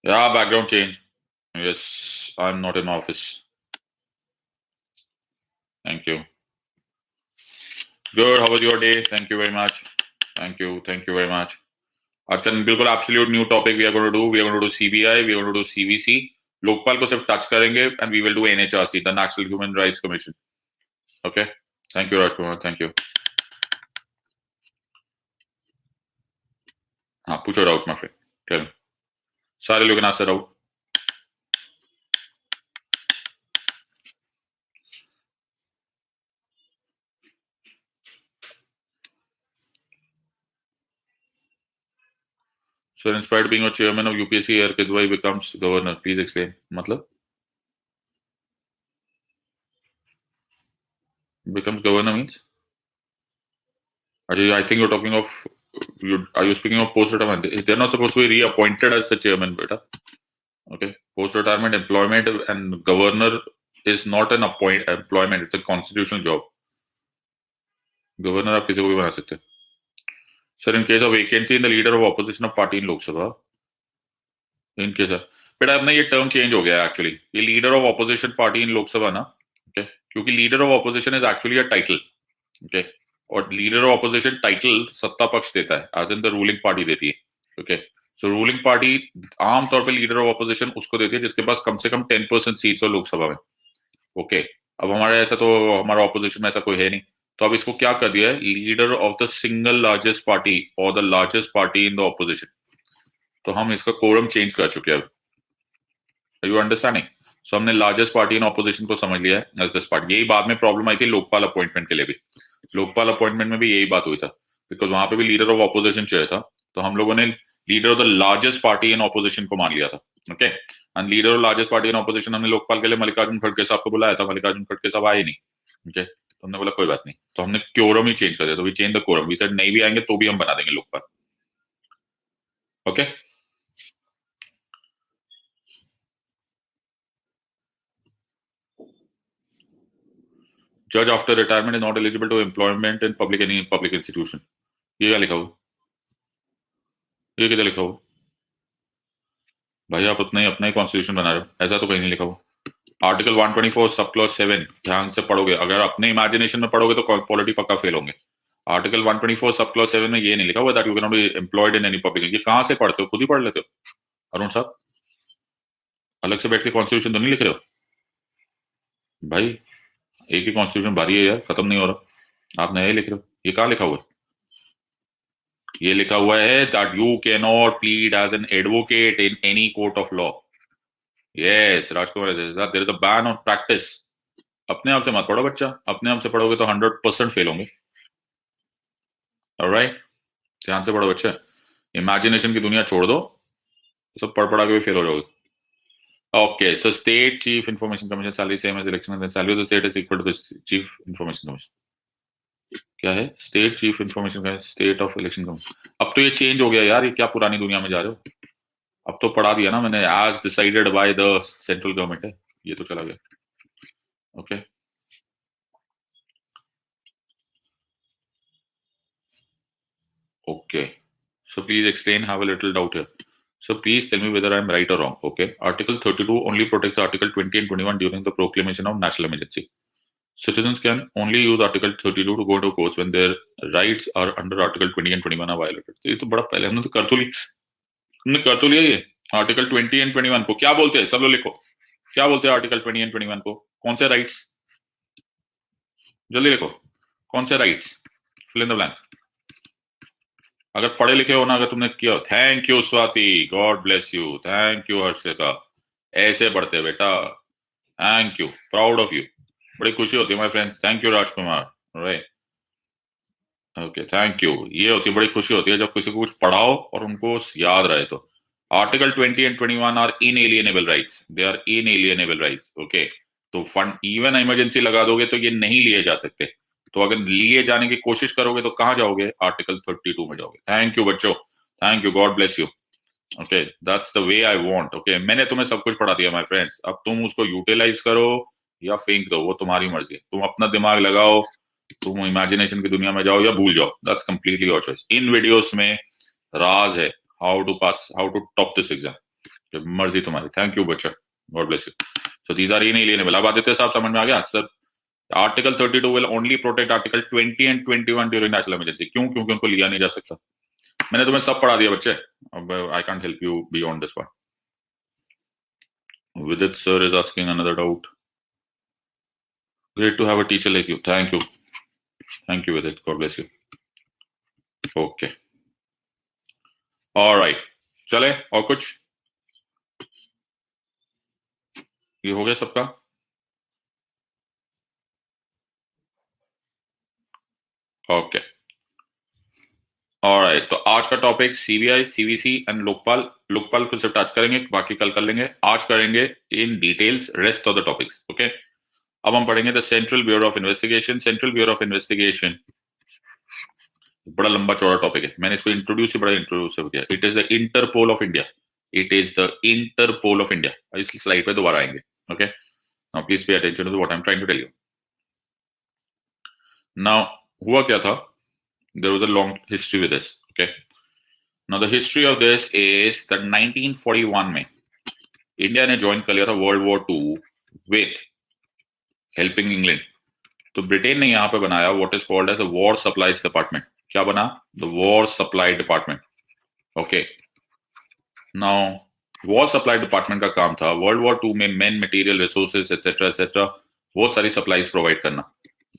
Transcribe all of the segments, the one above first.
Yeah, background change. Yes, I'm not in office. Thank you. Good. How was your day? Thank you very much. Thank you. Thank you very much. आज का बिल्कुल absolute new topic we are going to do. We are going to do CBI, we are going to do CVC. Lokpal को सिर्फ touch करेंगे and we will do NHRC, the national human rights commission. Okay. Thank you Rajkumar. Thank you. हाँ, पूछो doubt my friend. Tell. सारे लोग answer doubt. So inspired being a chairman of UPSC, Air Kidwai becomes governor. Please explain. मतलब becomes governor means? I think you're talking of. Are you speaking of post retirement? They're not supposed to be reappointed as the chairman, beta. Okay. Post retirement employment and governor is not an employment. It's a constitutional job. Governor आप किसी को भी बना सकते हैं. Sir, in case of vacancy in the leader of opposition of party in Lok Sabha, in case of, बेटा अपना ये टर्म चेंज हो गया एक्चुअली. ये leader of opposition party in Lok Sabha ना, ओके, क्योंकि leader of opposition is actually a title. Okay. और leader of opposition title सत्ता पक्ष देता है, as in the ruling party देती है. ओके. सो रूलिंग पार्टी आमतौर पे लीडर ऑफ ऑपोजिशन उसको देती है जिसके पास कम से कम 10% सीट्स हो लोकसभा में. ओके. अब हमारे ऐसा तो हमारा ऑपोजिशन में ऐसा कोई है नहीं, तो अब इसको क्या कर दिया है, leader of the single largest party और the largest party in the opposition. तो हम इसका कोरम चेंज कर चुके हैं. You understanding? सो हमने लार्जेस्ट पार्टी इन ऑपोजिशन को समझ लिया है एज दिस पार्टी. यही बाद में प्रॉब्लम आई थी लोकपाल अपॉइंटमेंट के लिए भी. लोकपाल अपॉइंटमेंट में भी यही बात हुई था, बिकॉज वहां पे भी लीडर ऑफ ऑपोजिशन चाहिए था. तो हम लोगों ने leader of the largest party in opposition को मान लिया था. Okay. And leader of largest party in opposition हमने लोकपाल के लिए मल्लिकार्जुन खड़गे साहब को बुलाया था. मल्लिकार्जुन खड़गे साहब आए नहीं. ओके. तो हमने बोला कोई बात नहीं, तो हमने क्योरम ही चेंज कर दिया. तो we change the quorum. We said नहीं भी आएंगे तो भी हम बना देंगे लोकपाल. ओके. जज after retirement is not eligible to employment in public any public institution. ये क्या लिखा हुआ? ये किधर लिखा हुआ? भाई आप अपना ही कॉन्स्टिट्यूशन बना रहे हो, ऐसा तो कहीं नहीं लिखा हुआ. आर्टिकल 124 सब क्लॉज 7 ध्यान से पढ़ोगे. अगर अपने इमेजिनेशन में पढ़ोगे तो पॉलिटी पक्का फेल होंगे. आर्टिकल 124 सब क्लॉज 7 में ये नहीं लिखा हुआ that you can not be employed in any public. ये कहां से पढ़ते हो? खुद ही पढ़ लेते हो अरुण साहब? अलग से बैठ के कॉन्स्टिट्यूशन तो नहीं लिख रहे हो भाई? एक ही कॉन्स्टिट्यूशन भारी है यार, खत्म नहीं हो रहा. आप नया ही लिख रहे हो. ये कहाँ लिखा हुआ है? ये लिखा हुआ है that you can not plead as an advocate in any court of law. Yes Rajkumar, there is a ban on practice. अपने आप से मत पढ़ो बच्चा. अपने आप से पढ़ोगे तो 100% फेल होंगे. ऑलराइट. ध्यान से पढ़ो बच्चा. इमेजिनेशन की दुनिया छोड़ दो, सब पढ़ पढ़ा के भी फेल हो जाओगे. Okay, so state chief information commission salary same as election and salary of the state is equal to the chief information commission. क्या है? State chief information, state of election commission. अब तो ये चेंज हो गया यार. ये क्या पुरानी दुनिया में जा रहे हो? अब तो पढ़ा दिया ना मैंने, as decided by the central government है. ये तो चला गया. Okay. Okay. So please explain, have a little doubt here. So please tell me whether I am right or wrong. Okay. Article 32 only protects Article 20 and 21 during the proclamation of national emergency. Citizens can only use Article 32 to go to courts when their rights are under Article 20 and 21 are violated. तो ये तो बड़ा पहले हमने तो कर तो लिया ये. Article 20 and 21 को क्या बोलते हैं? सब लोग लिखो. क्या बोलते हैं Article 20 and 21 को? कौन से राइट्स? जल्दी लिखो. कौन से rights? Fill in the blank. अगर पढ़े लिखे हो ना, अगर तुमने किया. Thank you Swati, God bless you. Thank you Harshika. ऐसे पढ़ते बेटा. Thank you, proud of you. बड़ी खुशी होती है my friends. Thank you Rajkumar. Right. Okay, thank you. ये होती है, बड़ी खुशी होती है जब किसी को कुछ पढ़ाओ और उनको याद रहे. तो article 20 and 21 are inalienable rights. They are inalienable rights. Okay. तो फंड इवन इमरजेंसी लगा दोगे तो ये नहीं लिए जा सकते. तो अगर लिए जाने की कोशिश करोगे तो कहां जाओगे? आर्टिकल 32 में जाओगे. थैंक यू बच्चों. Thank you, God bless you. Okay, that's the way I want. Okay, मैंने तुम्हें सब कुछ पढ़ा दिया माय फ्रेंड्स. अब तुम उसको यूटिलाइज करो या फेंक दो, वो तुम्हारी मर्जी है. तुम अपना दिमाग लगाओ, तुम इमेजिनेशन की दुनिया में जाओ या भूल जाओ. That's completely your choice. इन वीडियोस में राज है how to top this exam. मर्जी तुम्हारी, थैंक यू बच्चा, God bless you. So these are inalienable. अब आदित्य साहब समझ में आ गया sir? Article 32 will only protect article 20 and 21 during national emergency. क्यों? क्योंकि उनको लिया नहीं जा सकता। मैंने तुम्हें सब पढ़ा दिया बच्चे, अब I can't help you beyond this one. Vidit sir is asking another doubt. Great to have a teacher like you. Thank you. Thank you, Vidit. God bless you. Okay. All right. चले और कुछ? ये हो गया सबका? Okay. Alright, तो आज का topic CBI, CVC and Lokpal. Lokpal को सिर्फ टच करेंगे, बाकी कल कर लेंगे। आज करेंगे in details rest of the topics. Okay, अब हम पढ़ेंगे the central bureau of investigation. Central bureau of investigation बड़ा लंबा चौड़ा टॉपिक है, मैंने इसको इंट्रोड्यूस ही बड़ा इंट्रोड्यूसिव किया। It is the Interpol of India. It is the Interpol of India. इस स्लाइड पे दोबारा आएंगे। Okay, now please pay attention to what I am trying to tell you. Now हुआ क्या था? There was a long history with this. Okay. Now the history of this is that 1941 में India ने join कर लिया था world war 2 with helping England. तो Britain ने यहाँ पे बनाया what is called as a war supplies department. क्या बना? The war supply department. Okay, now war supply department का काम था वर्ल्ड वॉर 2 में main material resources etcetera etcetera बहुत सारी सप्लाईज प्रोवाइड करना।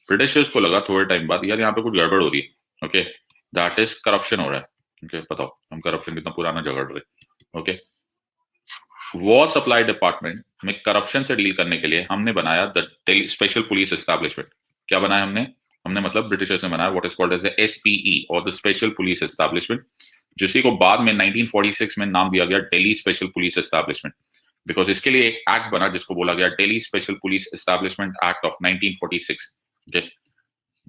ब्रिटिशर्स को लगा थोड़े टाइम बाद यार यहाँ पे कुछ गड़बड़ हो रही है। ओके, दैट इज करप्शन हो रहा है। ओके, बताओ हम करप्शन कितना पुराना झगड़ रहे। ओके, वॉर सप्लाई डिपार्टमेंट में करप्शन से डील करने के लिए हमने बनाया द स्पेशल पुलिस एस्टैब्लिशमेंट। क्या बनाया हमने मतलब ब्रिटिशर्स ने बनाया व्हाट इज कॉल्ड एज एसपीई और द स्पेशल पुलिस एस्टैब्लिशमेंट, जिसी को बाद में 1946 में नाम दिया गया Delhi special police establishment. Because इसके लिए एक एक्ट बना जिसको बोला गया Delhi special police establishment act of 1946। Okay,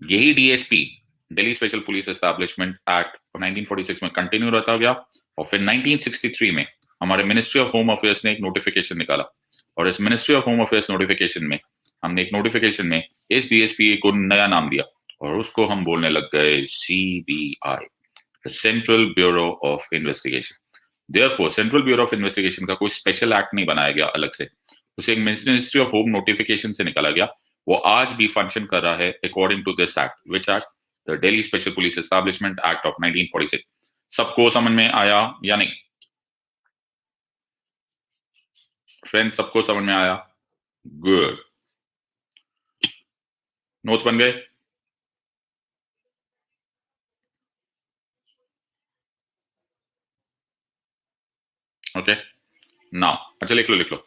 यही DSP Delhi special police establishment act 1946 में कंटिन्यू रहता गया। और फिर 1963 में हमारे मिनिस्ट्री ऑफ होम अफेयर्स ने एक नोटिफिकेशन निकाला और इस ministry of home affairs notification में हमने एक नोटिफिकेशन में इस डीएसपी को नया नाम दिया और उसको हम बोलने लग गए CBI, the central bureau of investigation. Therefore central bureau of investigation का कोई स्पेशल एक्ट नहीं बनाया गया अलग से, उसे एक मिनिस्ट्री ऑफ होम नोटिफिकेशन से निकाला गया। वो आज भी फंक्शन कर रहा है according to this act. Which act? The Delhi special police establishment act of 1946। सबको समझ में आया या नहीं फ्रेंड्स? सबको समझ में आया? गुड। नोट्स बन गए? ओके, नाउ अच्छा लिख लो।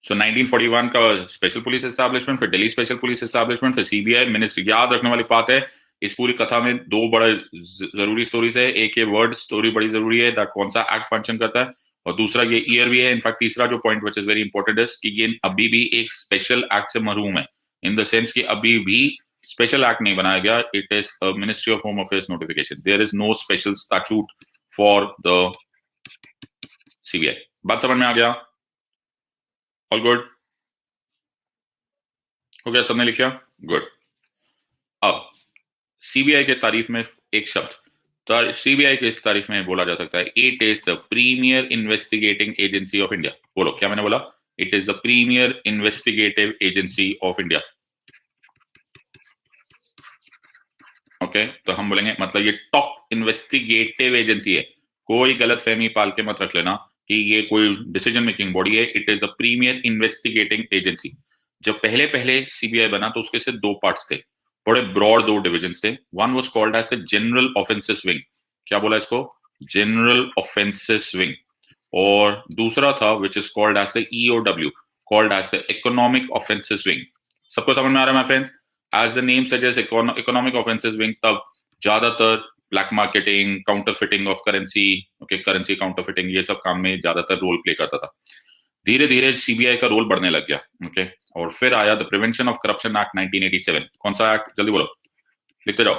सो 1941 का स्पेशल पुलिस एस्टैब्लिशमेंट, फिर दिल्ली स्पेशल पुलिस एस्टैब्लिशमेंट, फिर सीबीआई मिनिस्ट्री। याद रखने वाली बात है इस पूरी कथा में दो बड़ा जरूरी स्टोरीज है। एक ये वर्ड स्टोरी बड़ी जरूरी है दैट कौन सा एक्ट फंक्शन करता है, और दूसरा ये ईयर भी है। इनफैक्ट तीसरा जो point which is very important है कि ये अभी भी एक स्पेशल एक्ट से महरूम है, इन द सेंस कि अभी भी स्पेशल एक्ट नहीं बनाया गया। It is a ministry of home affairs notification. There is no special statute for the CBI. बात समझ में आ गया? ऑल गुड हो गया? सबने लिख लिया? गुड। अब सीबीआई के तारीफ में एक शब्द, सीबीआई के इस तारीफ में बोला जा सकता है it is the premier investigating agency of India. बोलो क्या मैंने बोला? It is the premier investigative agency of India. Okay, तो हम बोलेंगे मतलब ये टॉप इन्वेस्टिगेटिव एजेंसी है। कोई गलत फहमी पाल के मत रख लेना कि ये कोई डिसीजन मेकिंग बॉडी है। It is the premier investigating agency. जब पहले पहले सीबीआई बना तो उसके से दो पार्ट्स थे, बड़े ब्रॉड दो डिविजन थे। One was called as the general offences wing. क्या बोला इसको? General offences wing. और दूसरा था which is called as the EOW, called as the economic offences wing. सबको समझ में आ रहा है my friends? As the name suggest economic offences wing तब ज्यादातर black marketing, counterfeiting of currency, okay, currency counterfeiting, ये सब काम में ज्यादातर रोल प्ले करता था। धीरे धीरे सीबीआई का रोल बढ़ने लग गया। ओके, और फिर आया the prevention of corruption act 1987। कौन सा एक्ट? जल्दी बोलो, लिखते जाओ।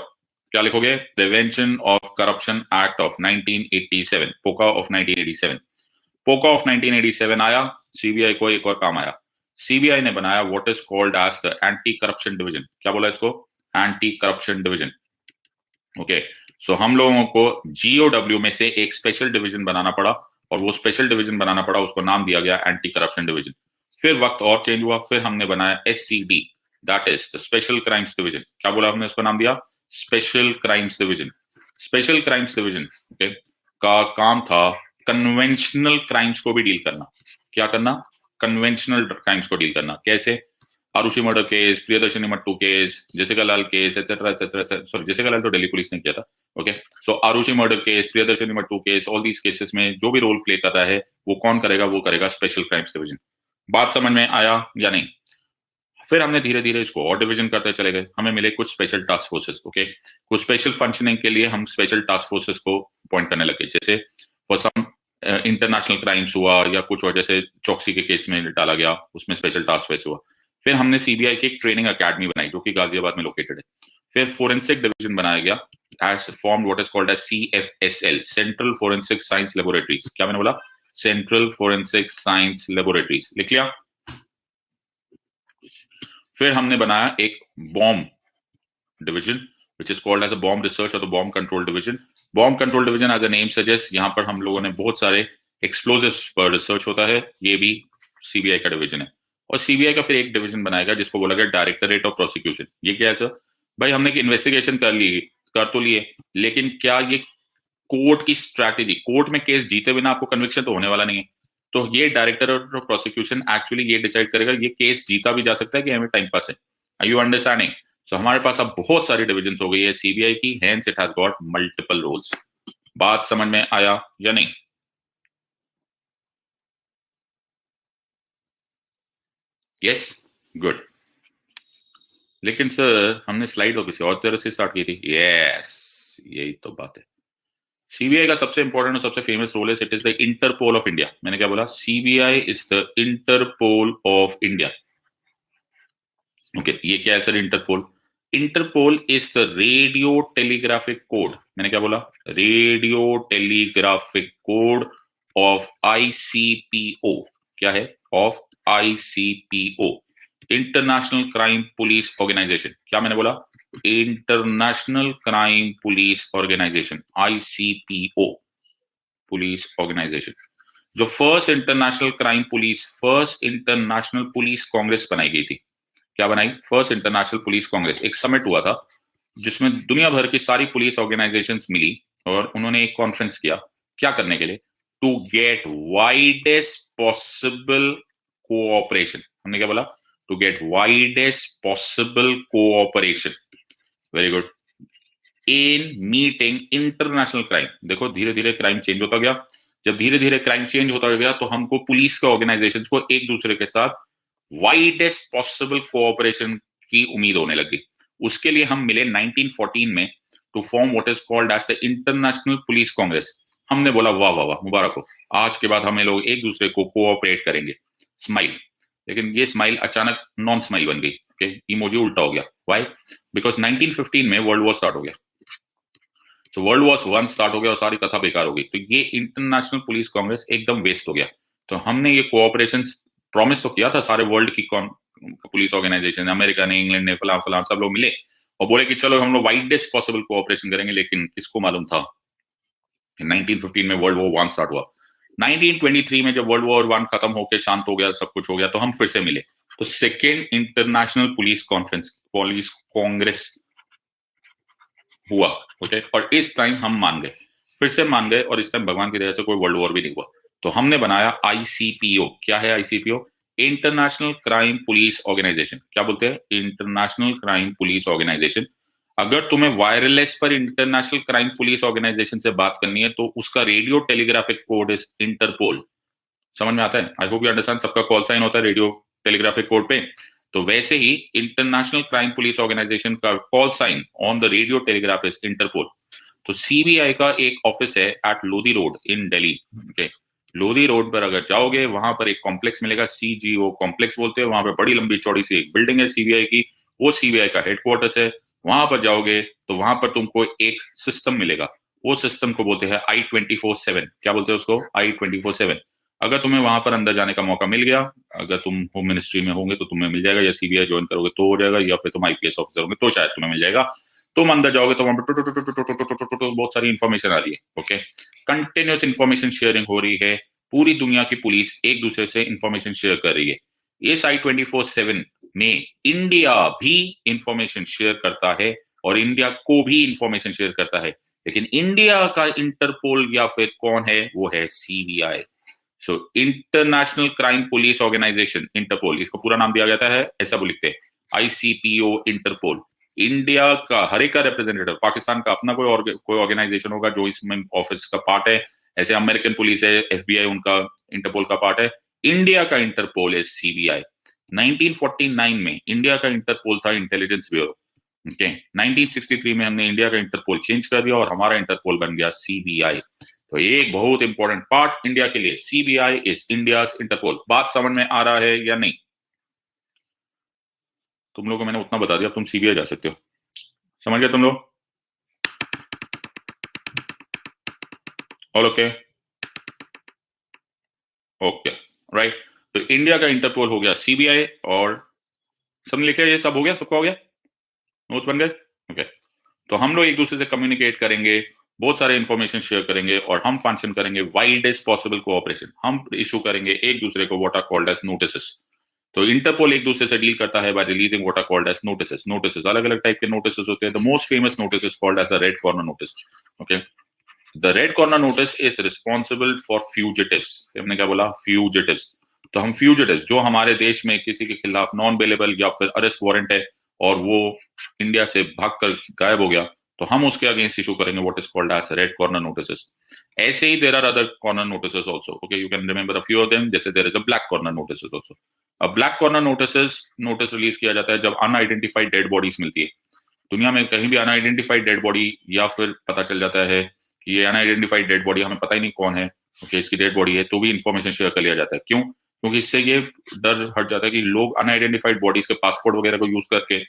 क्या लिखोगे? Prevention of corruption act of 1987, पोका ऑफ 1987। पोका ऑफ 1987 आया, सीबीआई को एक और काम आया। सीबीआई ने बनाया what is called as the anti corruption division. क्या बोला इसको? Anti corruption division. Okay, so हम लोगों को जीओडब्ल्यू में से एक स्पेशल डिवीजन बनाना पड़ा और वो स्पेशल डिवीजन बनाना पड़ा, उसको नाम दिया गया एंटी करप्शन डिवीजन। फिर वक्त और चेंज हुआ, फिर हमने बनाया SCD, that is the special crimes division. क्या बोला हमने, उसका नाम दिया special crimes division. Special crimes division का काम था कन्वेंशनल क्राइम्स को भी डील करना। क्या करना, कन्वेंशनल क्राइम्स को डील करना। कैसे, Aarushi murder case, Priyadarshini Mattoo case, Jessica Lal case, et cetera et cetera. Sorry, Jessica Lal तो दिल्ली पुलिस ने किया था। Okay, so Aarushi murder case, Priyadarshini Mattoo case, all these cases में जो भी रोल प्ले कर रहा है वो कौन करेगा, वो करेगा स्पेशल क्राइम्स डिवीजन। बात समझ में आया या नहीं? फिर हमने धीरे धीरे इसको और डिवीजन करते चले गए, हमें मिले कुछ स्पेशल टास्क फोर्सेस। ओके, कुछ स्पेशल फंक्शनिंग के लिए हम स्पेशल टास्क फोर्सेस को अपॉइंट करने लगे। जैसे फॉर सम इंटरनेशनल क्राइम्स हुआ या कुछ और, जैसे चौकसी के केस में डाला गया, उसमें स्पेशल टास्क फोर्स हुआ। फिर हमने CBI की एक ट्रेनिंग अकेडमी बनाई जो कि गाजियाबाद में लोकेटेड है। फिर फोरेंसिक डिवीजन बनाया गया, as form what is called as CFSL, central forensic science laboratories. क्या मैंने बोला, सेंट्रल फोरेंसिक साइंस लेबोरेटरीज, लिख लिया। फिर हमने बनाया एक bomb division which is called as a bomb research और the bomb control division. Bomb control division as a name suggest, यहाँ पर हम लोगों ने बहुत सारे एक्सप्लोजिव्स पर रिसर्च होता है, ये भी CBI का डिवीजन है। और CBI का फिर एक डिवीजन बनाएगा जिसको बोला गया डायरेक्टरेट ऑफ प्रोसिक्यूशन। ये क्या है सर? भाई हमने इन्वेस्टिगेशन कर तो लिए, लेकिन क्या ये कोर्ट की स्ट्रैटेजी, कोर्ट में केस जीते बिना आपको कन्विक्शन तो होने वाला नहीं है। तो ये डायरेक्टरेट ऑफ प्रोसिक्यूशन एक्चुअली ये डिसाइड करेगा ये केस जीता भी जा सकता है कि हमें टाइम पास है। Are you understanding? सो हमारे पास अब बहुत सारी डिविजन हो गई है CBI की, hence it has got multiple roles. बात समझ में आया या नहीं? Yes, good. लेकिन सर हमने स्लाइड तो किसी और तरह से स्टार्ट की थी। यस, यही तो बात है। CBI का सबसे इंपॉर्टेंट और सबसे फेमस रोल है, it is the Interpol of India. मैंने क्या बोला, CBI is the Interpol of India. Okay, ये क्या है sir Interpol? Interpol is the radio telegraphic code. मैंने क्या बोला, radio telegraphic code of ICPO। क्या है? Of ICPO, international crime police organisation. क्या मैंने बोला, international crime police organisation, ICPO police organisation. जो फर्स्ट इंटरनेशनल पुलिस कांग्रेस बनाई गई थी। क्या बनाई? First international police Congress. एक समिट हुआ था जिसमें दुनिया भर की सारी पुलिस ऑर्गेनाइजेशंस मिली और उन्होंने एक कॉन्फ्रेंस किया। क्या करने के लिए? To get widest possible cooperation. हमने क्या बोला? To get widest possible cooperation. Very good. In meeting international crime. देखो धीरे धीरे क्राइम चेंज होता गया। जब धीरे धीरे क्राइम चेंज होता गया तो हमको पुलिस के ऑर्गेनाइजेशंस को एक दूसरे के साथ वाइडेस्ट पॉसिबल कोऑपरेशन की उम्मीद होने लगी। उसके लिए हम मिले 1914 में to form what is called as the international police congress. हमने बोला वाह वाह वाह, मुबारक हो, आज के बाद हमें लोग एक दूसरे को कोऑपरेट करेंगे। स्माइल। लेकिन ये स्माइल अचानक नॉन स्माइल बन गई। ओके, इमोजी उल्टा हो गया। व्हाई? बिकॉज 1915 में वर्ल्ड वॉर स्टार्ट हो गया। तो वर्ल्ड वॉर 1 स्टार्ट हो गया और सारी कथा बेकार हो गई। तो ये इंटरनेशनल पुलिस कांग्रेस एकदम वेस्ट हो गया। तो हमने ये कोऑपरेशन प्रॉमिस तो किया था सारे वर्ल्ड की पुलिस ऑर्गेनाइजेशन, अमेरिका ने, इंग्लैंड ने, फलां फलां सब लोग मिले और बोले कि चलो हम लोग वाइडेस्ट पॉसिबल कोऑपरेशन करेंगे। लेकिन किसको मालूम था 1915 में वर्ल्ड वॉर 1 स्टार्ट हुआ। 1923 में जब वर्ल्ड वॉर 1 खत्म होकर शांत हो गया, सब कुछ हो गया, तो हम फिर से मिले। तो second international police conference, police Congress हुआ। ओके, और इस टाइम हम मान गए, फिर से मान गए, और इस टाइम भगवान की दया से कोई वर्ल्ड वॉर भी नहीं हुआ। तो हमने बनाया ICPO। क्या है ICPO? International crime police organisation. क्या बोलते हैं? International crime police organisation. अगर तुम्हें वायरलेस पर इंटरनेशनल क्राइम पुलिस ऑर्गेनाइजेशन से बात करनी है तो उसका radio telegraphic code is Interpol. समझ में आता है? I hope you understand. सबका कॉल साइन होता है रेडियो टेलीग्राफिक कोड पे। तो वैसे ही इंटरनेशनल क्राइम पुलिस ऑर्गेनाइजेशन का call sign on the radio telegraph is Interpol. तो CBI का एक ऑफिस है at Lodhi Road in Delhi. Okay, Lodhi Road पर अगर जाओगे वहां पर एक कॉम्प्लेक्स मिलेगा, CGO कॉम्प्लेक्स बोलते हैं। वहां पर बड़ी लंबी चौड़ी सी एक बिल्डिंग है CBI की, वो CBI का हेडक्वार्टर्स है। वहां पर जाओगे तो वहां पर तुमको एक सिस्टम मिलेगा, वो सिस्टम को बोलते हैं I24/7। क्या बोलते हैं उसको? I24/7। अगर तुम्हें वहां पर अंदर जाने का मौका मिल गया, अगर तुम होम मिनिस्ट्री में होंगे तो तुम्हें मिल जाएगा, या CBI ज्वाइन करोगे तो हो जाएगा, या फिर तुम IPS ऑफिसर होंगे तो शायद तुम्हें मिल जाएगा। तुम अंदर जाओगे तो वहां पर बहुत सारी इंफॉर्मेशन आ रही है, ओके, कंटिन्यूस इंफॉर्मेशन शेयरिंग हो रही है, पूरी दुनिया की पुलिस एक दूसरे से इंफॉर्मेशन शेयर कर रही है। इस I-24/7 में इंडिया भी इंफॉर्मेशन शेयर करता है और इंडिया को भी इंफॉर्मेशन शेयर करता है, लेकिन इंडिया का इंटरपोल या फिर कौन है, वो है CBI। So international crime police organisation, Interpol, इसको पूरा नाम दिया जाता है, ऐसा वो लिखते हैं, ICPO, इंटरपोल। इंडिया का हर एक का रिप्रेजेंटेटिव, पाकिस्तान का अपना कोई ऑर्गेनाइजेशन होगा जो इसमें ऑफिस का पार्ट है, ऐसे अमेरिकन पुलिस है, FBI उनका इंटरपोल का पार्ट है। इंडिया का इंटरपोल है CBI। 1949 में इंडिया का इंटरपोल था इंटेलिजेंस ब्यूरो, ओके। 1963 में हमने इंडिया का इंटरपोल चेंज कर दिया और हमारा इंटरपोल बन गया CBI। तो एक बहुत इंपॉर्टेंट पार्ट इंडिया के लिए, CBI इज इंडिया इंटरपोल। बात समझ में आ रहा है या नहीं? तुम लोगों को मैंने उतना बता दिया, तुम CBI जा सकते हो, समझ गए तुम लोग? All okay, okay, right. तो इंडिया का इंटरपोल हो गया CBI, और सब लिखे, ये सब हो गया, सबका हो गया, नोट्स बन गए, ओके। तो हम लोग एक दूसरे से कम्युनिकेट करेंगे, बहुत सारे इंफॉर्मेशन शेयर करेंगे, और हम फंक्शन करेंगे वाइडेस्ट पॉसिबल कोऑपरेशन। हम इशू करेंगे एक दूसरे को what are called as notices. तो इंटरपोल एक दूसरे से डील करता है by releasing what are called as notices. Notices अलग अलग टाइप के नोटिसेस होते हैं। The most famous notice is called as the red corner notice, okay. The red corner notice is responsible for fugitives. हमने क्या बोला? फ्यूजिटिव्स। तो हम फ्यूजिटिव्स जो हमारे देश में किसी के खिलाफ नॉन बेलेबल या फिर अरेस्ट वारंट है और वो इंडिया से भागकर गायब हो गया, तो हम उसके अगेंस्ट इशू करेंगे what is called as red corner notices. ऐसे ही there are other corner notices also, okay, you can remember a few of them. जैसे there is a black corner notices also. अब ब्लैक कॉर्नर नोटिस रिलीज किया जाता है जब unidentified dead bodies मिलती है। दुनिया में कहीं भी अनआइडेंटिफाइड डेड बॉडी, या फिर पता चल जाता है कि ये अनआइडेंटिफाइड डेड बॉडी, हमें पता ही नहीं कौन है, ओके, इसकी डेड बॉडी है, तो भी इंफॉर्मेशन शेयर कर लिया जाता है। क्यों? क्योंकि इससे ये डर हट जाता है कि लोग अनआइडेंटिफाइड बॉडीज के पासपोर्ट वगैरह को यूज करके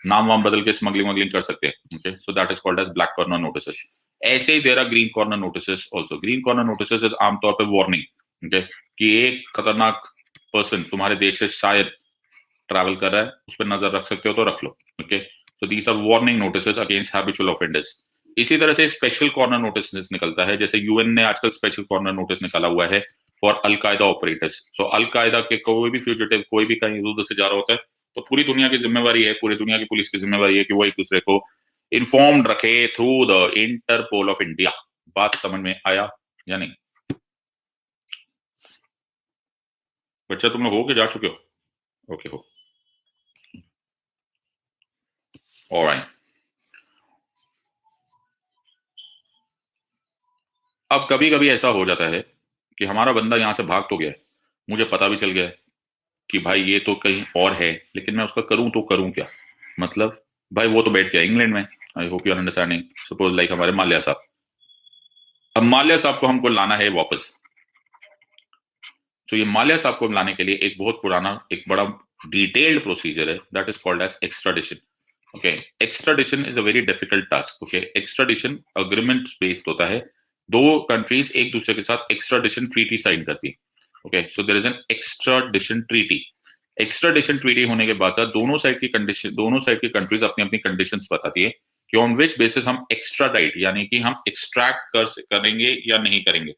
नाम वाम बदल के स्मगलिंग वगलिंग कर सकते हैं, okay. So that is called as black corner notices. ऐसे ही there are green corner notices also. Green corner notices is आमतौर पर वार्निंग, ओके, कि एक खतरनाक पर्सन तुम्हारे देश से शायद ट्रैवल कर रहा है, उस पर नजर रख सकते हो तो रख लो, ओके। तो these are warning notices against habitual offenders. इसी तरह से स्पेशल कॉर्नर नोटिस निकलता है, जैसे UN ने आजकल स्पेशल कॉर्नर नोटिस निकाला हुआ है for al Qaeda operators. So al Qaeda के कोई भी फ्यूजिटिव, कोई भी कहीं उधर से जा रहा होता है, तो पूरी दुनिया की जिम्मेवारी है, पूरी दुनिया की पुलिस की जिम्मेवारी है कि वो एक दूसरे को इन्फॉर्म्ड रखे through the Interpol of India. बात समझ में आया या नहीं? बच्चा तुम लोग हो के जा चुके हो? ओके, हो, ऑलराइट। अब कभी कभी ऐसा हो जाता है कि हमारा बंदा यहाँ से भाग तो गया है, मुझे पता भी चल गया है कि भाई ये तो कहीं और है, लेकिन मैं उसका करूं तो करूं क्या? मतलब भाई वो तो बैठ गया इंग्लैंड में। I hope you are understanding. Suppose like हमारे माल्या साहब, अब माल्या साहब को हमको लाना है वापस। तो ये माल्या साहब को लाने के लिए एक बहुत पुराना, एक बड़ा डिटेल्ड प्रोसीजर है, that is called as extradition, okay. Extradition is a very difficult task, okay. Extradition agreement based होता है, दो कंट्रीज एक दूसरे के साथ एक्स्ट्राडिशन ट्रीटी साइन करती है, okay. So there is an extradition treaty. Extradition treaty होने के बाद दोनों साइड की कंडीशन, दोनों साइड की कंट्रीज अपनी अपनी कंडीशंस बताती है कि ऑन विच बेसिस हम एक्स्ट्राडाइट, यानी कि हम एक्सट्रैक्ट करेंगे या नहीं करेंगे,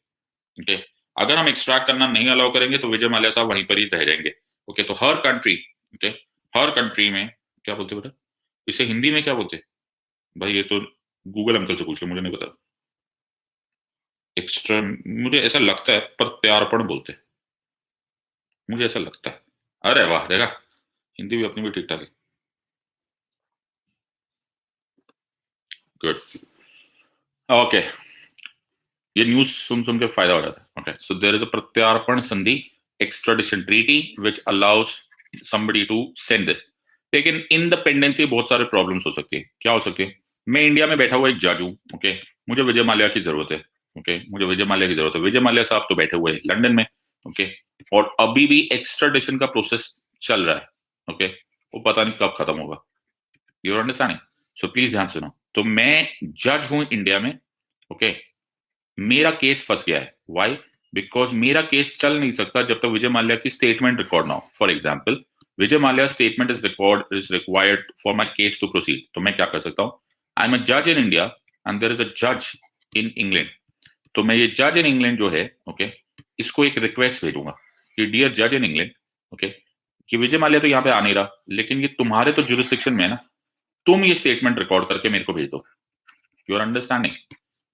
ओके। अगर हम एक्सट्रैक्ट करना नहीं अलाउ करेंगे तो विजय माल्या साहब वहीं पर ही रह जाएंगे, ओके। तो हर कंट्री, ओके, हर कंट्री में क्या बोलते बेटा, इसे हिंदी में क्या बोलते? भाई ये तो गूगल अंकल से पूछो, मुझे नहीं पता। एक्स्ट्रा, मुझे ऐसा लगता है प्रत्यार्पण बोलते हैं, मुझे ऐसा लगता है। अरे वाह, देखा, हिंदी भी अपनी भी ठीक ठाक है, गुड, ओके। ये न्यूज सुन सुन के फायदा हो जाता है, okay. So there is a प्रत्यार्पण संधि, extradition treaty which allows somebody to send this. लेकिन इंडिपेंडेंसी बहुत सारे प्रॉब्लम्स हो सकती है। क्या हो सकती है? मैं इंडिया में बैठा हुआ एक जज हूँ, ओके, मुझे विजय माल्या की जरूरत है, ओके, मुझे विजय माल्या की जरूरत है। विजय माल्या साहब तो बैठे हुए हैं लंदन में, ओके, और अभी भी एक्स्ट्राडिशन का प्रोसेस चल रहा है, ओके, वो पता नहीं कब खत्म होगा। You understanding? सो प्लीज ध्यान सुनो। तो मैं जज हूं इंडिया में, ओके, मेरा केस फंस गया है। वाई? बिकॉज मेरा केस चल नहीं सकता जब तक विजय माल्या की स्टेटमेंट रिकॉर्ड ना हो। For example, Vijay Mallya statement is record is required for my case to proceed. तो मैं क्या कर सकता हूँ? आई एम अ जज in India and there is अ जज इन इंग्लैंड, तो मैं ये जज इन इंग्लैंड जो है, ओके, इसको एक रिक्वेस्ट भेजूंगा कि डियर जज इन इंग्लैंड, ओके, कि विजय माल्या तो यहाँ पे आ नहीं रहा, लेकिन ये तुम्हारे तो जुरिस्डिक्शन में है ना, तुम ये स्टेटमेंट रिकॉर्ड करके मेरे को भेज दो। You are understanding?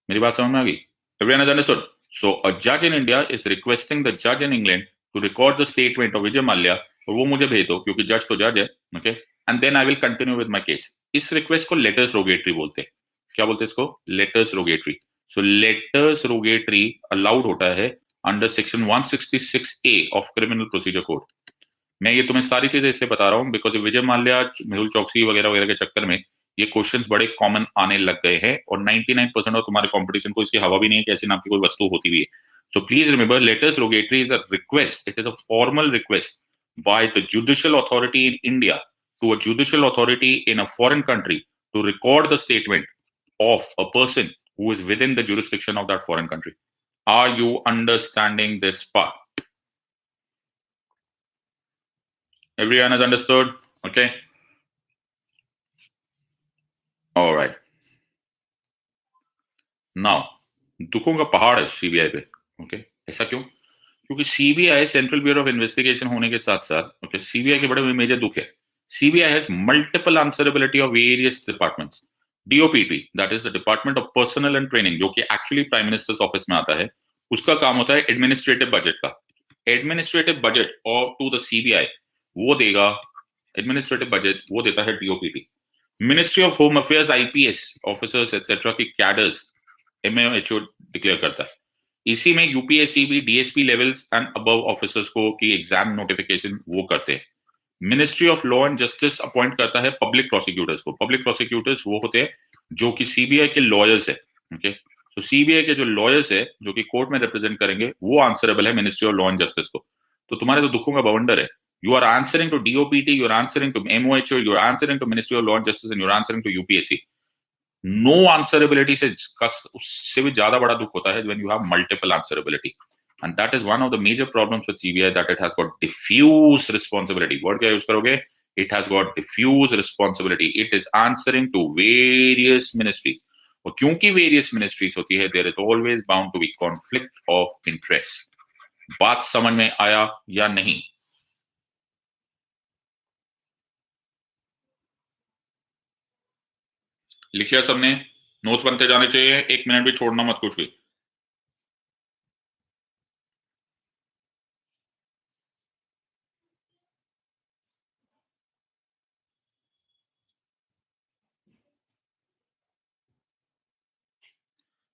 मेरी बात समझ में आ गई? Everyone has understood? सो अ जज in India is requesting the जज in England to record the statement of Vijay Mallya, और वो मुझे भेज दो, क्योंकि जज तो जज है, okay, and then I will continue with my case. इस रिक्वेस्ट को लेटर्स रोगेटरी बोलते हैं। क्या बोलते हैं इसको? Letters rogatory. So letters rogatory allowed होता है under section 166A of criminal procedure code. मैं ये तुम्हें सारी चीजें इसलिए बता रहा हूँ बिकॉज विजय माल्या, मेहुल चौकसी वगैरह वगैरह के चक्कर में ये क्वेश्चंस बड़े कॉमन आने लग गए हैं, और 99% ऑफ तुम्हारे कंपटीशन को इसकी हवा भी नहीं है कि ऐसी नाम की कोई वस्तु होती भी है। So please remember, letters rogatory is a request, it is a formal request by the judicial authority in India to a judicial authority in a foreign country to record the statement of a person who is within the jurisdiction of that foreign country. Are you understanding this part? Everyone has understood? Okay. All right. Now, दुखों का पहाड़ है CBI पे। Okay, ऐसा क्यों? क्योंकि CBI central bureau of investigation होने के साथ साथ, ओके, सीबीआई के बड़े मेजर दुख है। CBI has multiple answerability of various departments. DOPT, that is the department of personnel and training, जो कि एक्चुअली प्राइम मिनिस्टर्स ऑफिस में आता है, उसका काम होता है एडमिनिस्ट्रेटिव बजट का। एडमिनिस्ट्रेटिव बजट और टू द सीबीआई वो देगा, एडमिनिस्ट्रेटिव बजट वो देता है DoPT. Ministry of home affairs IPS officers etcetera की कैडर्स एमएओएचओ डिक्लेयर करता है। इसी में यूपीएससी भी DSP levels and above officers को की एग्जाम नोटिफिकेशन वो करते हैं। Ministry of law and justice appoint करता है पब्लिक प्रोसिक्यूटर्स को। पब्लिक प्रोसिक्यूटर्स वो होते हैं जो कि सीबीआई के लॉयर्स है। ओके, तो सीबीआई के जो लॉयर्स है जो कि कोर्ट में रिप्रेजेंट करेंगे वो आंसरेबल है ministry of law and justice को। तो तुम्हारे तो दुखों का बवंडर है। You are answering to DOPT, you are answering to MOHO, you are answering to ministry of law and justice, and you are answering to UPSC. No answerability से उससे भी ज्यादा बड़ा दुख होता है when you have multiple answerability, and that is one of the major problems with CBI, that it has got diffuse responsibility. Word क्या use करोगे? It has got diffuse responsibility. It is answering to various ministries, और क्योंकि various ministries होती है, there is always bound to be conflict of interest. बात समझ में आया या नहीं? लिख लिया सबने? नोट्स बनते जाने चाहिए, 1 मिनट भी छोड़ना मत कुछ भी।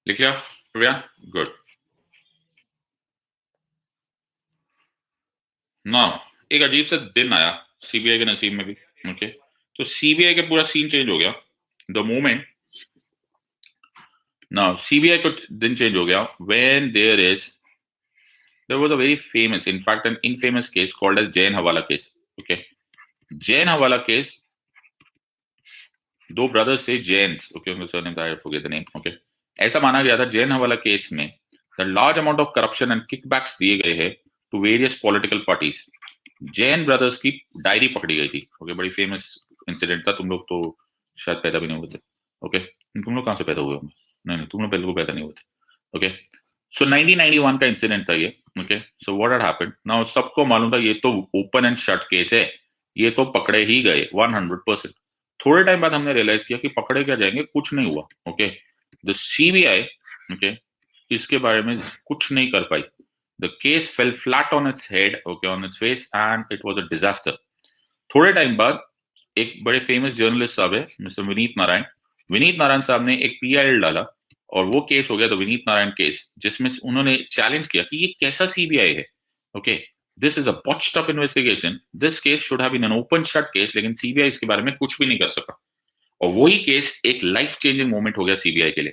लिख लिया प्रिया? गुड। ना, एक अजीब सा दिन आया सीबीआई के नसीब में भी। ओके, तो सीबीआई का पूरा सीन चेंज हो गया द मोमेंट। नाउ सीबीआई को दिन चेंज हो गया when there was a very famous, in fact an infamous case called as Jain हवाला केस। ओके, जैन हवाला केस, दो ब्रदर्स थे जैन्स, ओके, उनका सरनेम था, I forget the name. Okay, ऐसा माना गया था जैन हवाला केस में the large amount of corruption and kickbacks दिए गए हैं to various political parties. Jain brothers की डायरी पकड़ी गई थी। ओके, बड़ी फेमस इंसिडेंट था। तुम लोग तो शायद पैदा भी नहीं हुए थे। ओके, तुम लोग कहाँ से पैदा हुए होंगे? नहीं, तुम लोग पहले को पैदा नहीं हुए थे। ओके, सो 1991 का इंसिडेंट था ये। Okay, so what had happened now, सबको मालूम था ये तो ओपन एंड शट केस है, ये तो पकड़े ही गए 100%। थोड़े टाइम बाद हमने रियलाइज किया कि पकड़े क्या जाएंगे, कुछ नहीं हुआ। ओके, द सीबीआई, ओके, इसके बारे में कुछ नहीं कर पाई। The case fell flat on its head, okay, on its face, and it was a disaster. थोड़े टाइम बाद एक बड़े फेमस जर्नलिस्ट साहब है मिस्टर विनीत नारायण। विनीत नारायण साहब ने एक पीआईएल डाला और वो केस हो गया द विनीत नारायण केस, जिसमें उन्होंने चैलेंज किया कि ये कैसा सीबीआई है। Okay, this is a botched up investigation, this case should have been an open shut case, लेकिन सीबीआई इसके बारे में कुछ भी नहीं कर सका। और वही केस एक लाइफ चेंजिंग मोमेंट हो गया सीबीआई के लिए।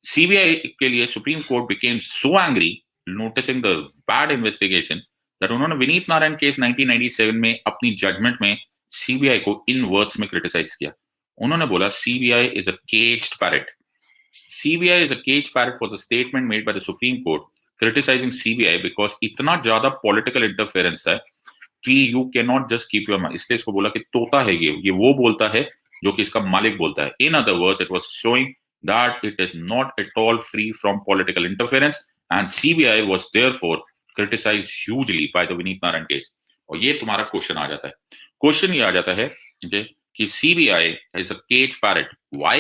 सीबीआई के लिए supreme court became so angry noticing the bad investigation that उन्होंने विनीत नारायण केस 1997 में अपनी जजमेंट में सीबीआई को इन वर्ड्स में क्रिटिसाइज किया। उन्होंने बोला CBI is a caged parrot. CBI is a caged parrot was a statement made by the supreme court criticising CBI because इतना ज्यादा पॉलिटिकल इंटरफेरेंस है कि you can not just keep your mouth. इसलिए इसको बोला कि तोता है ये वो बोलता है जो कि इसका मालिक बोलता है. In other words, it was showing that it is not at all free from political interference, and CBI was therefore criticized hugely by the Vineet Narayan case. और ये तुम्हारा क्वेश्चन आ जाता है. क्वेश्चन ये आ जाता है कि CBI is a cage parrot. Why?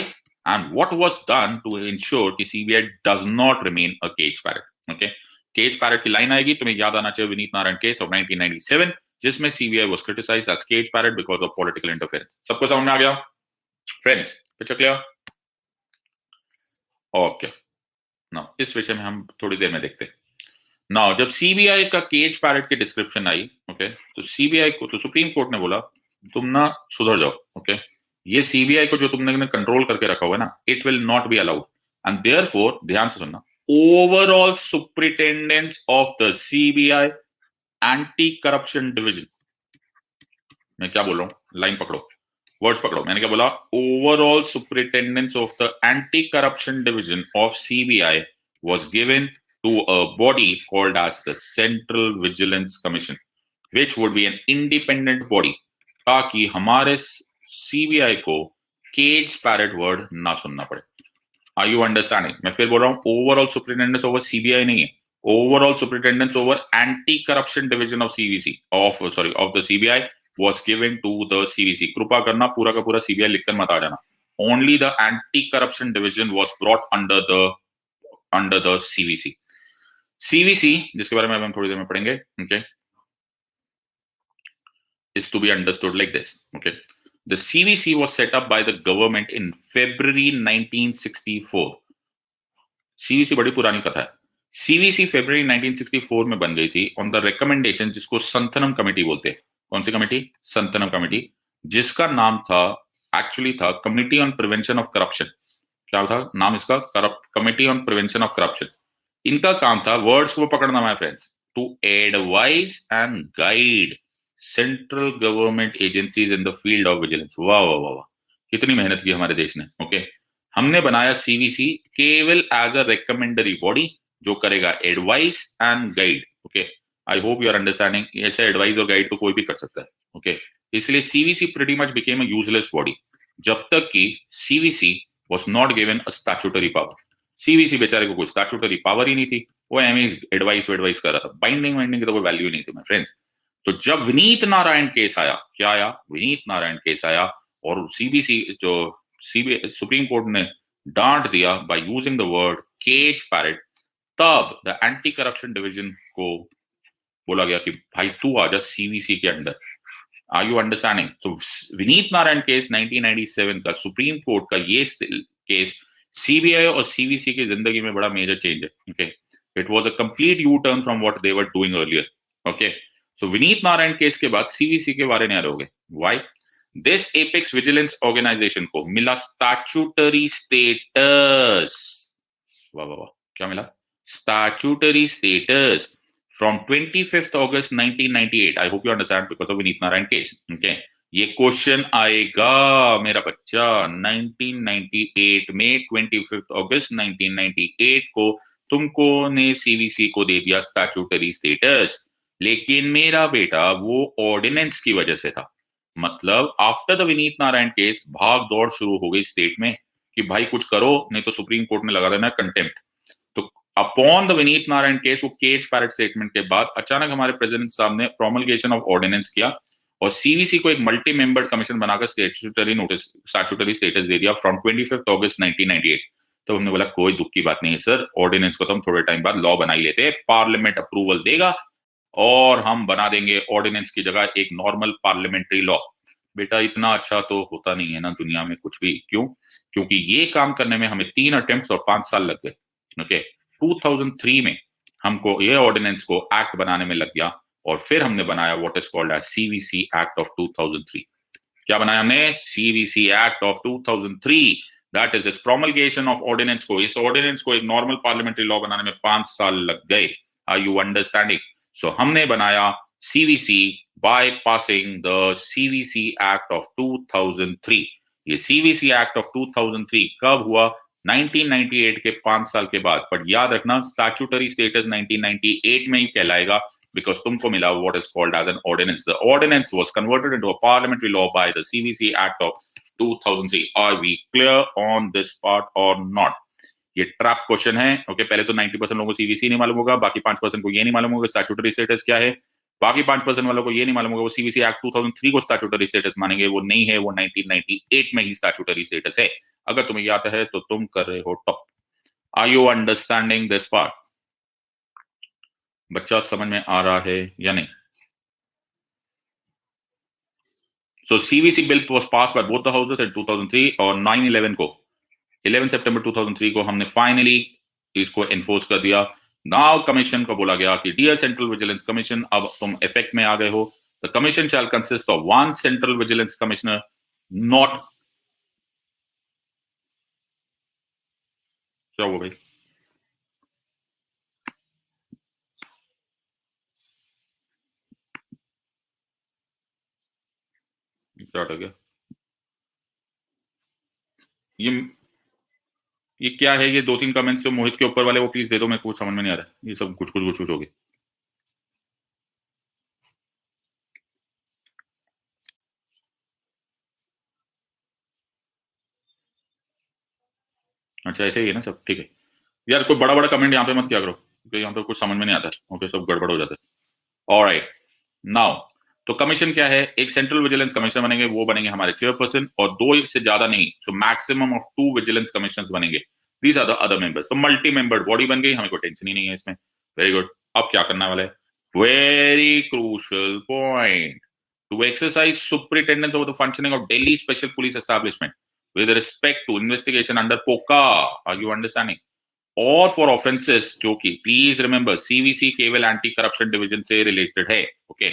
And what was done to ensure कि CBI does not remain a cage parrot? Okay, cage parrot की लाइन आएगी, तुम्हें याद आना चाहिए विनीत नारायण केस ऑफ 1997, जिसमें CBI was criticized as cage parrot because of political interference. सबको समझ में आ गया friends? Picture clear? Okay, now इस विषय में हम थोड़ी देर में देखते हैं. नाउ जब सीबीआई का केज पैरेट की डिस्क्रिप्शन आई, ओके, तो सीबीआई को, तो सुप्रीम कोर्ट ने बोला तुम ना सुधर जाओ. ओके, ये सीबीआई को जो तुमने कंट्रोल करके रखा हुआ है ना, it will not be allowed, and therefore, ध्यान से सुनना, overall superintendence of the CBI anti corruption division. मैं क्या बोल रहा हूं, लाइन पकड़ो, वर्ड्स पकड़ो. मैंने क्या बोला? Overall superintendence of the anti corruption division of CBI was given to a body called as the Central Vigilance Commission, which would be an independent body, ताकि हमारे सीबीआई को केज पैरेट वर्ड ना सुनना पड़े. Are you understanding? मैं फिर बोल रहा हूं, ओवरऑल सुपरिटेंडेंस ओवर सीबीआई नहीं है, overall superintendence over anti corruption division of CVC of the CBI was given to the CVC. कृपा करना पूरा का पूरा सीबीआई लिखकर मत आ जाना. Only the anti-corruption division was brought under the CVC. CVC, जिसके बारे में हम थोड़ी देर में पढ़ेंगे, okay, is to be understood like this. Okay, the CVC was set up by the government in February 1964. CVC बड़ी पुरानी कथा है. CVC फरवरी 1964 में बन गई थी ऑन द रिकमेंडेशन, जिसको संथनम कमेटी बोलते हैं. कौन सी कमेटी? संथनम कमेटी, जिसका नाम था, एक्चुअली था committee on prevention of corruption. क्या था नाम इसका? Committee on prevention of corruption. इनका काम था, वर्ड्स को पकड़ना my friends, to advise and guide central government agencies in the field of vigilance. वाह वाह वाह, कितनी मेहनत की हमारे देश ने. ओके, हमने बनाया सीवीसी केवल एज अ रिकमेंडरी बॉडी जो करेगा advice and guide. Okay, I hope you are understanding. ऐसे एडवाइस और गाइड तो कोई भी कर सकता है. ओके, इसलिए CVC pretty much became a useless body जब तक कि CVC was not given a statutory power. CVC बेचारे को कोई स्टैट्यूटरी पावर ही नहीं थी, वो एडवाइस कर रहा था. बाइंडिंग की तो कोई वैल्यू नहीं थी माय फ्रेंड्स. तो जब विनीत नारायण केस आया, क्या आया? विनीत नारायण केस आया, और सीबीसी जो सुप्रीम कोर्ट ने डांट दिया by using the word cage parrot, तब द एंटी करप्शन डिवीजन को बोला गया कि भाई तू आ जा सीवीसी के अंडर. Are you understanding? तो विनीत नारायण केस 1997 का सुप्रीम कोर्ट का ये केस सीबीआई और सीवीसी की जिंदगी में बड़ा मेजर चेंज है. Okay, it was a complete U turn from what they were doing earlier. Okay, so Vineet Narayan case के बाद सीवीसी के बारे में आ रहोगे. Why? This apex vigilance organisation को मिला स्टैट्यूटरी स्टेटस. वाह वाह वाह, क्या मिला? Statutory status from 25th August 1998. I hope you understand because of Vineet Narayan case. Okay, ये क्वेश्चन आएगा मेरा बच्चा 1998 में. 25th August 1998 को तुमको ने सीवीसी को दे दिया स्टैट्यूटरी स्टेटस, लेकिन मेरा बेटा वो ऑर्डिनेंस की वजह से था. मतलब after the Vineet Narayan case भाग दौड़ शुरू हो गई स्टेट में कि भाई कुछ करो, नहीं तो सुप्रीम कोर्ट ने लगा देना contempt. Upon the Vineet Narayan case, वो केज पैरेट स्टेटमेंट के बाद अचानक हमारे प्रेसिडेंट साहब ने प्रोमलगेशन ऑफ ऑर्डिनेंस किया और सीवीसी को एक मल्टी मेंबर्ड कमीशन बनाकर स्टैट्यूटरी स्टेटस दे दिया फ्रॉम 25th August 1998. तो हमने बोला कोई दुख की बात नहीं है सर, ऑर्डिनेंस को तो हम थोड़े टाइम बाद लॉ बना ही लेते हैं, पार्लियामेंट अप्रूवल देगा और हम बना देंगे ऑर्डिनेंस की जगह एक नॉर्मल पार्लियामेंट्री लॉ. बेटा इतना अच्छा तो होता नहीं है ना दुनिया में कुछ भी. क्यों? क्योंकि ये काम करने में हमें 3 अटेम्प्ट्स और 5 साल लग गए. ओके, 2003 में हमको ये ऑर्डिनेंस को एक्ट बनाने में लग गया और फिर हमने बनाया what is called as CVC act of 2003. क्या बनाया हमने? CVC act of 2003. That is इस प्रोमलगेशन ऑफ ऑर्डिनेंस को, इस ऑर्डिनेंस को एक नॉर्मल पार्लियामेंट्री लॉ बनाने में 5 साल लग गए. Are you understanding? सो हमने बनाया CVC by passing the CVC act of 2003. ये सीवीसी एक्ट ऑफ 2003 कब हुआ? 1998 के 5 साल के बाद. बट याद रखना स्टैट्यूटरी स्टेटस 1998 में ही कहलाएगा बिकॉज तुमको मिला what is called as an ordinance. The ordinance was converted into a parliamentary law by the CVC act of 2003. Are we clear on this part or not? ये trap question है. Okay, पहले तो 90% लोगों को CVC नहीं मालूम होगा, बाकी 5% को ये नहीं मालूम होगा स्टैट्यूटरी स्टेटस क्या है, बाकी 5% वालों को ये नहीं मालूम होगा वो सीवीसी एक्ट 2003 को स्टैट्यूटरी स्टेटस मानेंगे. वो नहीं है, वो 1998 में ही स्टैट्यूटरी स्टेटस है. अगर तुम्हें याद है तो तुम कर रहे हो top. Are you understanding this part? बच्चा समझ में आ रहा है या नहीं? So CVC bill was passed by both the houses in 2003 और 9/11 को 11 सितंबर 2003 को हमने फाइनली इसको एनफोर्स कर दिया. नाउ कमीशन को बोला गया कि डियर सेंट्रल विजिलेंस कमीशन, अब तुम इफेक्ट में आ गए हो. The commission shell consist of one central vigilance commissioner, not. क्या हुआ भाई? क्या हट गया? ये क्या है? ये 2-3 कमेंट्स जो मोहित के ऊपर वाले वो प्लीज दे दो, मेरे को समझ में नहीं आ रहा है. ये सब कुछ कुछ कुछ कुछ हो गया. अच्छा ऐसे ही है ना सब? ठीक है यार, कोई बड़ा बड़ा कमेंट यहाँ पे मत किया करो क्योंकि यहाँ पे कुछ समझ में नहीं आता है. ओके, सब गड़बड़ हो जाता है. ऑलराइट, नाउ तो कमीशन क्या है? एक सेंट्रल विजिलेंस कमिश्नर बनेंगे, वो बनेंगे हमारे चेयरपर्सन, और 2 से ज्यादा नहीं, so maximum of 2 vigilance commissioners बनेंगे. These are the other members. तो मल्टी मेंबर्ड बॉडी बन गई, हमें कोई टेंशन ही नहीं है इसमें. Very good. अब क्या करना वाला है? Very crucial point. To exercise superintendence over the functioning of Delhi special police establishment with respect to investigation under POCA. Are you understanding? और फॉर ऑफेंसेस जो कि प्लीज रिमेंबर सीवीसी केवल एंटी करप्शन डिवीजन से रिलेटेड है. Okay,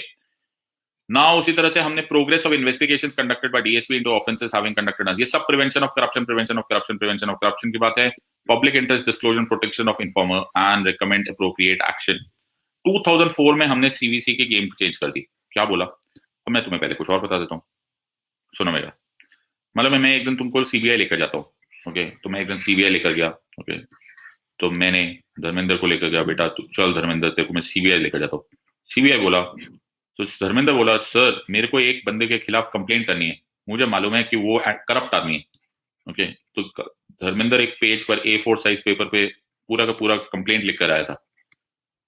now उसी तरह से हमने progress of investigations conducted by DSP into offences having conducted, ये सब prevention of corruption, prevention of corruption, prevention of corruption की बात है. Public interest disclosure, protection of informer and recommend appropriate action. 2004 में हमने सीवीसी की गेम चेंज कर दी. क्या बोला? अब मैं तुम्हें पहले कुछ और बता देता हूँ, सुनो मेरा. मतलब मैं एक दिन तुमको सीबीआई लेकर जाता हूँ. ओके, तो मैं एक दिन सीबीआई लेकर गया. ओके, तो मैंने धर्मेंद्र को लेकर गया, बेटा तू चल धर्मेंद्र, तेरे को मैं सीबीआई लेकर जाता हूँ. सीबीआई बोला, तो धर्मेंद्र बोला सर मेरे को एक बंदे के खिलाफ कंप्लेंट करनी है, मुझे मालूम है कि वो करप्ट आदमी है. ओके, तो धर्मेंद्र एक पेज पर A4 साइज पेपर पे पूरा का पूरा कंप्लेंट लिख कर आया था.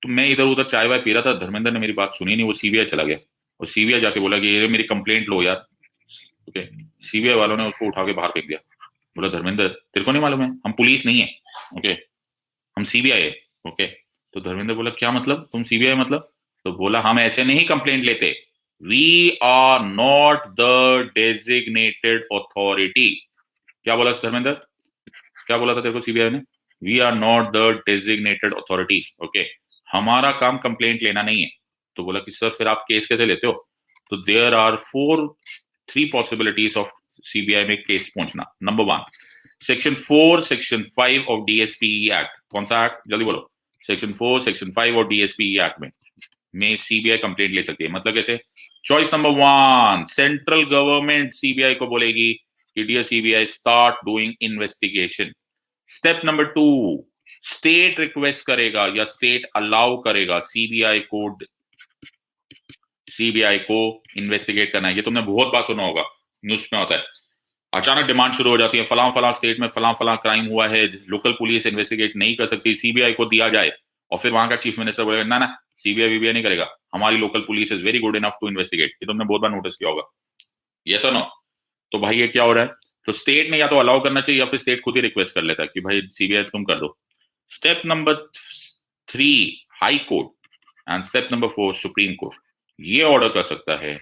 तो मैं इधर उधर चाय वाय पी रहा था, धर्मेंद्र ने मेरी बात सुनी नहीं, वो सीबीआई चला गया और सीबीआई जाके बोला कि ये मेरी कंप्लेंट लो यार. ओके, सीबीआई वालों ने उसको उठा के बाहर फेंक दिया. बोला धर्मेंद्र तेरे को नहीं मालूम है, हम पुलिस नहीं है. ओके, हम सीबीआई है. ओके, तो धर्मेंद्र बोला क्या मतलब, तुम सीबीआई मतलब? तो बोला हम ऐसे नहीं कंप्लेंट लेते, we are not the designated authority. क्या बोला धर्मेंद्र? क्या बोला था तेरे को सीबीआई ने? We are not the designated authority. Okay, हमारा काम कंप्लेंट लेना नहीं है. तो बोला कि सर फिर आप केस कैसे लेते हो? तो there are 3 possibilities of CBI में केस पहुंचना. Number 1, section 4 section 5 of DSP act. कौन सा एक्ट? जल्दी बोलो. सेक्शन 4 सेक्शन 5 और डीएसपी एक्ट में सीबीआई कंप्लेंट ले सकती है. मतलब कैसे? Choice number 1, central government CBI को बोलेगी कि dear CBI start doing investigation. Step number 2, state request करेगा या स्टेट अलाउ करेगा सीबीआई को इन्वेस्टिगेट करना है. ये तुमने बहुत बार सुना होगा, न्यूज में होता है. अचानक डिमांड शुरू हो जाती है, फलां फलां स्टेट में फलां फलां क्राइम हुआ है, लोकल पुलिस इन्वेस्टिगेट नहीं कर सकती, सीबीआई को दिया जाए. और फिर वहां का चीफ मिनिस्टर बोलेगा ना ना सीबीआई वीबीआई नहीं करेगा, हमारी local police is very good enough to investigate. ये तुमने बहुत बार नोटिस किया होगा. यस और नो? तो भाई ये क्या हो रहा है? तो स्टेट ने या तो अलाउ करना चाहिए या फिर स्टेट खुद ही रिक्वेस्ट कर लेता है कि भाई सीबीआई तुम कर दो. Step number 3, high court, and step number 4, supreme court. ये ऑर्डर कर सकता है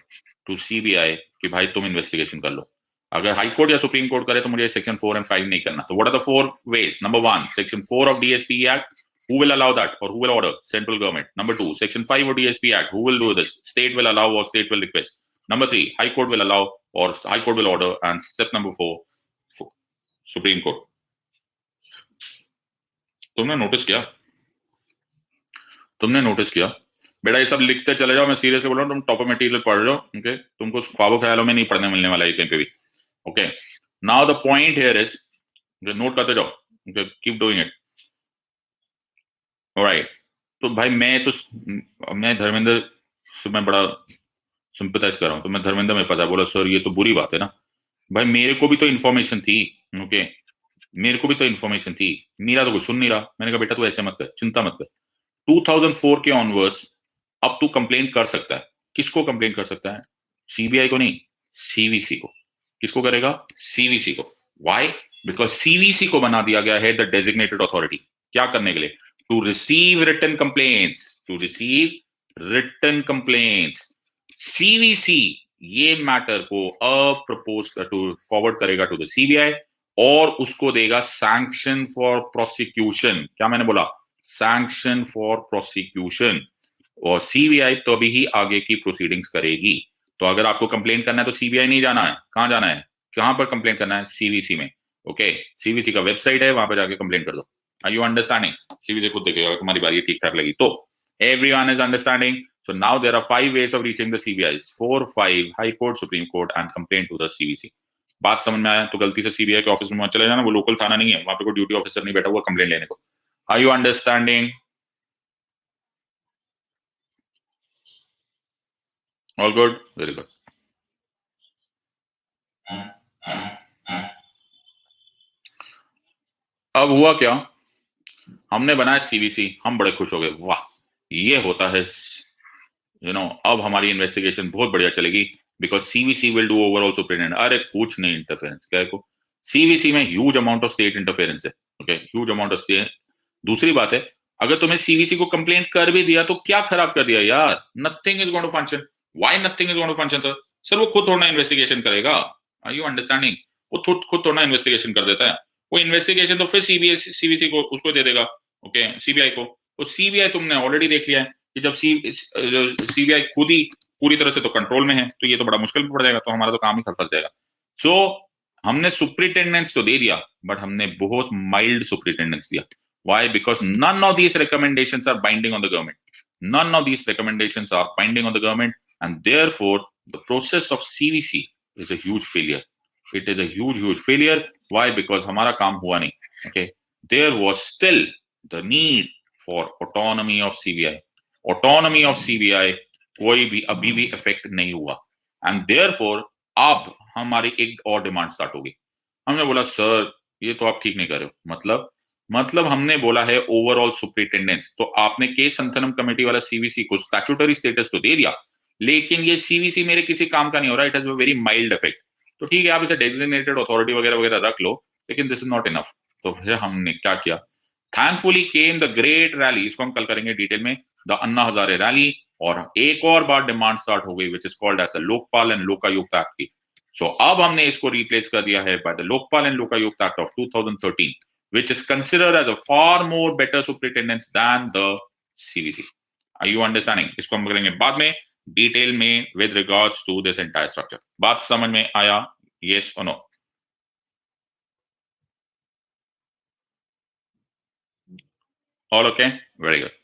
टू सीबीआई कि भाई तुम इन्वेस्टिगेशन कर लो. अगर हाई कोर्ट या सुप्रीम कोर्ट करे तो मुझे सेक्शन 4 and 5 नहीं करना. तो what are the 4 ways? Number 1, section 4 of DSP act, who will allow that or who will order? Central government. Number 2, section 5 of DSP act, who will do this? State will allow or state will request. Number 3, high court will allow or high court will order. And step number 4, supreme court. तुमने notice किया बेटा, ये सब लिखते चले जाओ. मैं seriously बोल रहा हूँ, तुम टॉप मटेरियल पढ़ रहे हो. ओके, तुमको ख्वाबों ख्यालों में नहीं पढ़ने मिलने वाला है कहीं पे भी. Okay, now the point here is, note करते जाओ. Okay, keep doing it. Alright, तो भाई मैं धर्मेंद्र से मैं बड़ा सिंपैथाइज कर रहा हूँ. तो मैं धर्मेंद्र में पता बोला सर ये तो बुरी बात है ना. भाई मेरे को भी तो इन्फॉर्मेशन थी, ओके, मेरे को भी तो इन्फॉर्मेशन थी, मेरा तो कुछ सुन नहीं रहा। मैंने कहा बेटा तू ऐसे मत कर, चिंता मत कर। 2004 के ऑनवर्ड्स अब तू कंप्लेन कर सकता है। किसको कंप्लेन कर सकता है? सीबीआई को नहीं, सीवीसी को। किसको करेगा? सीवीसी को। व्हाई? बिकॉज सीवीसी को बना दिया गया है द डेजिग्नेटेड अथॉरिटी। क्या करने के लिए? To receive written complaints, to receive written complaints. CVC ये मैटर को प्रपोज टू फॉरवर्ड करेगा टू द सीबीआई और उसको देगा सैंक्शन फॉर प्रोसिक्यूशन। क्या मैंने बोला? Sanction for prosecution. और सीबीआई तो अभी ही आगे की प्रोसीडिंग्स करेगी। तो अगर आपको कंप्लेन करना है तो सीबीआई नहीं जाना है। कहां जाना है? कहां पर कंप्लेन करना है? सीवीसी में। ओके, सीवीसी का वेबसाइट है, वहां पर जाके कंप्लेन कर दो। Are you understanding? सीवीसी खुद देखेगा तुम्हारी बात ठीक ठाक लगी तो। Everyone is understanding? So now there are 5 ways of reaching the CBI: 4, 5, High Court, Supreme Court, and complaint to the CVC. बात समझ में आया तो गलती से सीबीआई के ऑफिस में मत चले जाना, वो लोकल थाना नहीं है, वहां पे कोई ड्यूटी ऑफिसर नहीं बैठा हुआ कंप्लेंट लेने को। Are you understanding? All good, very good. अब हुआ क्या? हमने बनाया सीवीसी, हम बड़े खुश हो गए, वाह ये होता है, अब हमारी इन्वेस्टिगेशन बहुत बढ़िया चलेगी because CVC will do overall superintendent. अरे कुछ नहीं इंटरफेरेंस, क्या को सीवीसी में huge amount of state interference है। Okay, huge amount of state. दूसरी बात है, अगर तुम्हें सीवीसी को कंप्लेंट कर भी दिया तो क्या खराब कर दिया यार? Nothing is going to function. Why nothing is going to function sir? Sir वो खुद थोड़ा इन्वेस्टिगेशन करेगा। Are you understanding? वो खुद थोड़ा इन्वेस्टिगेशन कर देता है। वो इन्वेस्टिगेशन तो फिर सीवीसी को उसको दे देगा, ओके, सीबीआई को। तो सीबीआई तुमने ऑलरेडी देख लिया है कि जब सीबीआई खुद ही पूरी तरह से तो कंट्रोल में है तो ये तो बड़ा मुश्किल पड़ जाएगा, तो हमारा तो काम ही फंस जाएगा। सो हमने सुपरिटेंडेंस तो दे दिया बट हमने बहुत माइल्ड सुपरिटेंडेंस दिया। Why? Because none of these recommendations are binding on the government. None of these recommendations are binding on the government, and therefore the process of CVC is a huge failure. It is a huge failure. Why? Because हमारा काम हुआ नहीं. Okay, there was still the need for autonomy of CBI. Autonomy of CBI कोई भी अभी भी effect नहीं हुआ, and therefore अब हमारी एक और डिमांड स्टार्ट होगी। हमने बोला सर ये तो आप ठीक नहीं कर रहे हो। मतलब हमने बोला है ओवरऑल सुपरिटेंडेंस, तो आपने केस संथनम कमेटी वाला सीवीसी को स्टैट्यूटरी स्टेटस तो दे दिया, लेकिन ये सीवीसी मेरे किसी काम का नहीं हो रहा, it has a very mild effect. तो ठीक है आप इसे डेजिग्नेटेड अथॉरिटी वगैरह वगैरह रख लो, लेकिन दिस इज नॉट इनफ। तो फिर हमने क्या किया? Thankfully came the great rally, इसको हम कल करेंगे डिटेल में, द अन्ना हजारे रैली। और एक और बार डिमांड स्टार्ट हो गई which is called as the Lokpal and Lokayukta act की। सो अब हमने इसको रिप्लेस कर दिया है by the Lokpal and Lokayukta act of 2013, which is considered as a far more better superintendence than the CVC. Are you understanding? इसको हम करेंगे बाद में डिटेल में with regards to this entire structure. बात समझ में आया? Yes or no? All okay? Very good.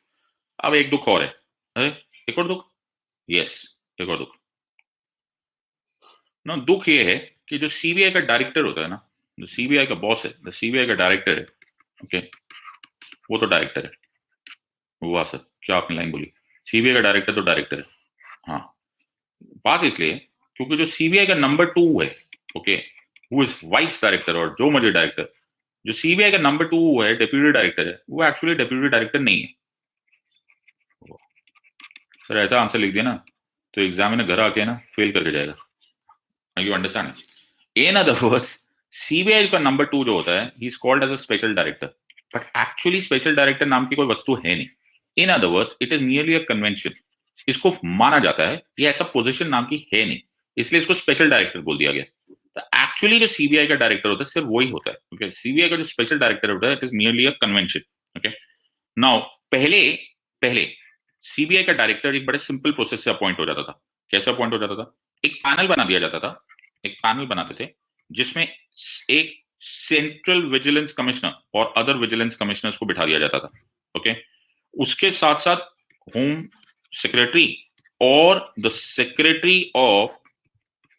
अब एक दुख और है। अरे एक और दुख? Yes, एक और दुख। ना दुख ये है कि जो सीबीआई का डायरेक्टर होता है ना, जो सीबीआई का बॉस है, जो सीबीआई का डायरेक्टर है, ओके, वो तो डायरेक्टर है। हुआ सर, क्या आपने लाइन बोली? सीबीआई का डायरेक्टर तो डायरेक्टर है। हाँ, बात इसलिए क्योंकि जो सीबीआई का नंबर 2 है, ओके, वो इज वाइस डायरेक्टर और जो मुझे डायरेक्टर, जो सीबीआई का नंबर 2 है, डेप्यूटी डायरेक्टर है, वो एक्चुअली डेप्यूटी डायरेक्टर नहीं है। सर ऐसा आंसर लिख दिया ना तो एग्जामिनर घर आके ना फेल करके जाएगा। You understand? In other words, CBI का नंबर 2 जो होता है, he is called as a special director, but actually special director नाम की कोई वस्तु है नहीं। In other words, it is nearly a convention. इसको माना जाता है, ये ऐसा पोजीशन नाम की है नहीं, इसलिए इसको स्पेशल डायरेक्टर बोल दिया गया। तो एक्चुअली जो सीबीआई का डायरेक्टर होता है सिर्फ वही होता है। ओके, सीबीआई का जो स्पेशल डायरेक्टर होता है, it is nearly a convention. Okay, now पहले पहले सीबीआई का डायरेक्टर एक बड़े सिंपल प्रोसेस से अपॉइंट हो जाता था। कैसे अपॉइंट हो जाता था? एक पैनल बना दिया जाता था, एक पैनल बनाते थे जिसमें एक सेंट्रल विजिलेंस कमिश्नर और अदर विजिलेंस कमिश्नर्स को बिठा दिया जाता था। ओके, उसके साथ साथ होम सेक्रेटरी और the secretary of